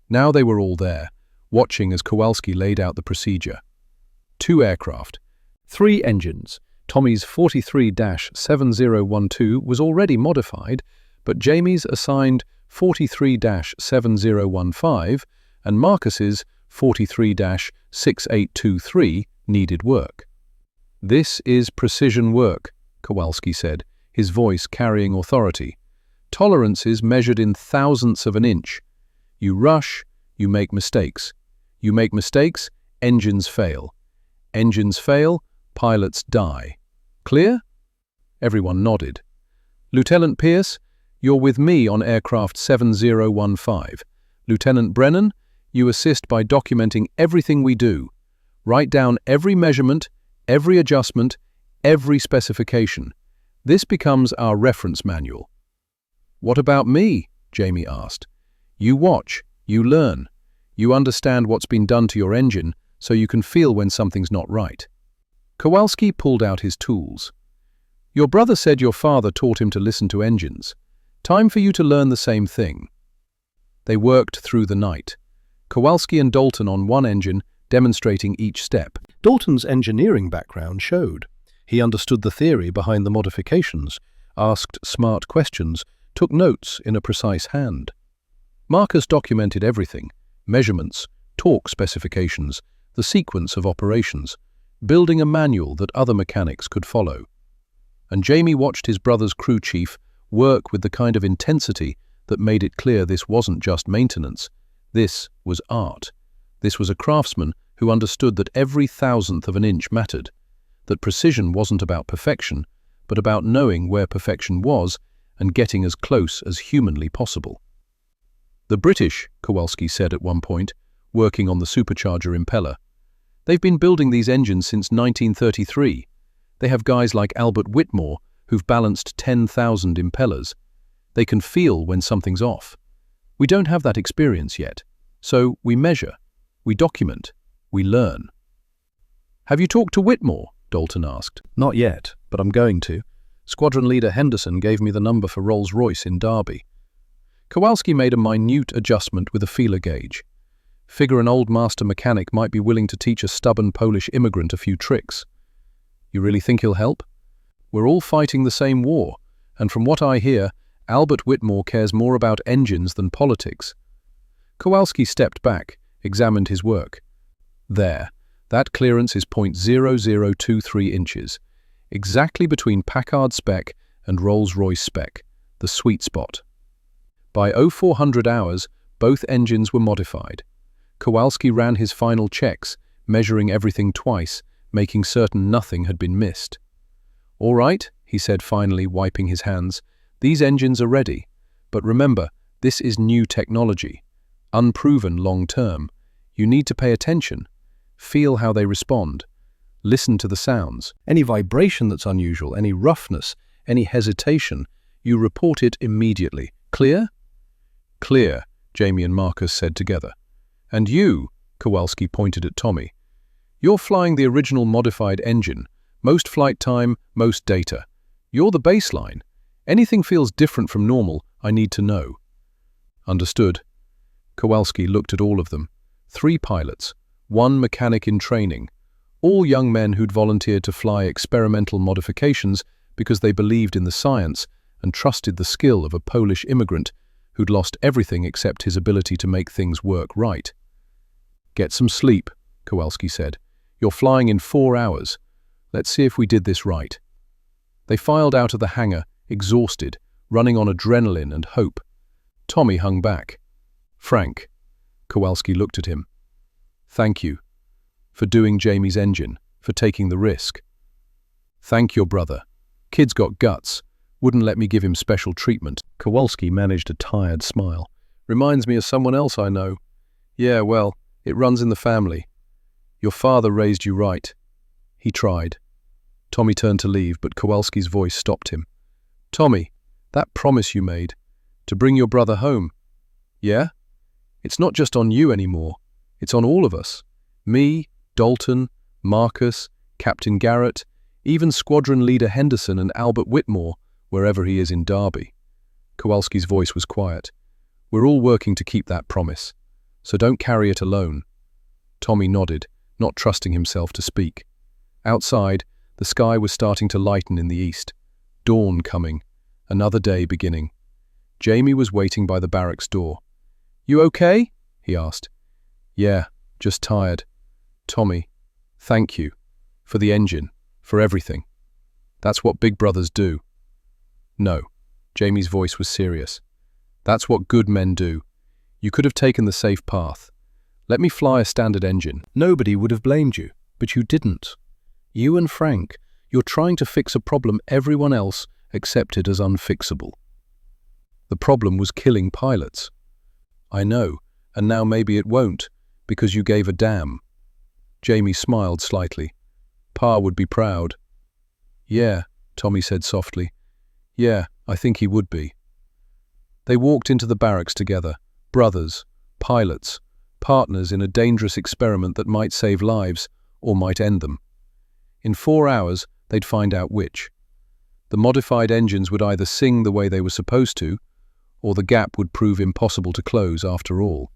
Now they were all there, watching as Kowalski laid out the procedure. 2 aircraft, 3 engines. Tommy's 43-7012 was already modified, but Jamie's assigned 43-7015 and Marcus's 43-6823 needed work. This is precision work, Kowalski said, his voice carrying authority. Tolerances measured in thousandths of an inch. You rush, you make mistakes. You make mistakes, engines fail. Engines fail, pilots die. Clear? Everyone nodded. Lieutenant Pierce, you're with me on aircraft 7015. Lieutenant Brennan, you assist by documenting everything we do. Write down every measurement, every adjustment, every specification. This becomes our reference manual. What about me? Jamie asked. You watch, you learn. You understand what's been done to your engine, so you can feel when something's not right. Kowalski pulled out his tools. Your brother said your father taught him to listen to engines. Time for you to learn the same thing. They worked through the night. Kowalski and Dalton on one engine, demonstrating each step. Dalton's engineering background showed. He understood the theory behind the modifications, asked smart questions, took notes in a precise hand. Marcus documented everything: measurements, torque specifications, the sequence of operations, building a manual that other mechanics could follow. And Jamie watched his brother's crew chief work with the kind of intensity that made it clear this wasn't just maintenance. This was art. This was a craftsman who understood that every thousandth of an inch mattered, that precision wasn't about perfection, but about knowing where perfection was and getting as close as humanly possible. "The British," Kowalski said at one point, working on the supercharger impeller, "they've been building these engines since 1933. They have guys like Albert Whitmore who've balanced 10,000 impellers. They can feel when something's off. We don't have that experience yet, so we measure, we document, we learn." "Have you talked to Whitmore?" Dalton asked. "Not yet, but I'm going to. Squadron leader Henderson gave me the number for Rolls-Royce in Derby." Kowalski made a minute adjustment with a feeler gauge. Figure an old master mechanic might be willing to teach a stubborn Polish immigrant a few tricks. "You really think he'll help?" "We're all fighting the same war, and from what I hear, Albert Whitmore cares more about engines than politics." Kowalski stepped back, examined his work. "There, that clearance is 0.0023 inches, exactly between Packard spec and Rolls-Royce spec, the sweet spot." By 0400 hours, both engines were modified. Kowalski ran his final checks, measuring everything twice, making certain nothing had been missed. "All right," he said finally, wiping his hands, "these engines are ready. But remember, this is new technology, unproven long-term. You need to pay attention, feel how they respond, listen to the sounds. Any vibration that's unusual, any roughness, any hesitation, you report it immediately. Clear?" "Clear," Jamie and Marcus said together. "And you," Kowalski pointed at Tommy, "you're flying the original modified engine, most flight time, most data. You're the baseline. Anything feels different from normal, I need to know." "Understood." Kowalski looked at all of them. 3 pilots, 1 mechanic in training, all young men who'd volunteered to fly experimental modifications because they believed in the science and trusted the skill of a Polish immigrant who'd lost everything except his ability to make things work right. "Get some sleep," Kowalski said. "You're flying in 4 hours. Let's see if we did this right." They filed out of the hangar, exhausted, running on adrenaline and hope. Tommy hung back. "Frank," Kowalski looked at him, "thank you for doing Jamie's engine, for taking the risk. Thank your brother. Kid's got guts. Wouldn't let me give him special treatment." Kowalski managed a tired smile. "Reminds me of someone else I know. Yeah, well, it runs in the family. Your father raised you right." He tried. Tommy turned to leave, but Kowalski's voice stopped him. "Tommy, that promise you made, to bring your brother home. Yeah? It's not just on you anymore. It's on all of us. Me, Dalton, Marcus, Captain Garrett, even Squadron Leader Henderson and Albert Whitmore, wherever he is in Derby." Kowalski's voice was quiet. "We're all working to keep that promise, so don't carry it alone." Tommy nodded, not trusting himself to speak. Outside, the sky was starting to lighten in the east. Dawn coming, another day beginning. Jamie was waiting by the barracks door. "You okay?" he asked. "Yeah, just tired." "Tommy, thank you. For the engine, for everything. That's what big brothers do." "No." Jamie's voice was serious. "That's what good men do. You could have taken the safe path. Let me fly a standard engine. Nobody would have blamed you, but you didn't. You and Frank, you're trying to fix a problem everyone else accepted as unfixable. The problem was killing pilots. I know, and now maybe it won't, because you gave a damn." Jamie smiled slightly. "Pa would be proud." "Yeah," Tommy said softly. "Yeah, I think he would be." They walked into the barracks together, brothers, pilots, partners in a dangerous experiment that might save lives or might end them. In 4 hours, they'd find out which. The modified engines would either sing the way they were supposed to, or the gap would prove impossible to close after all.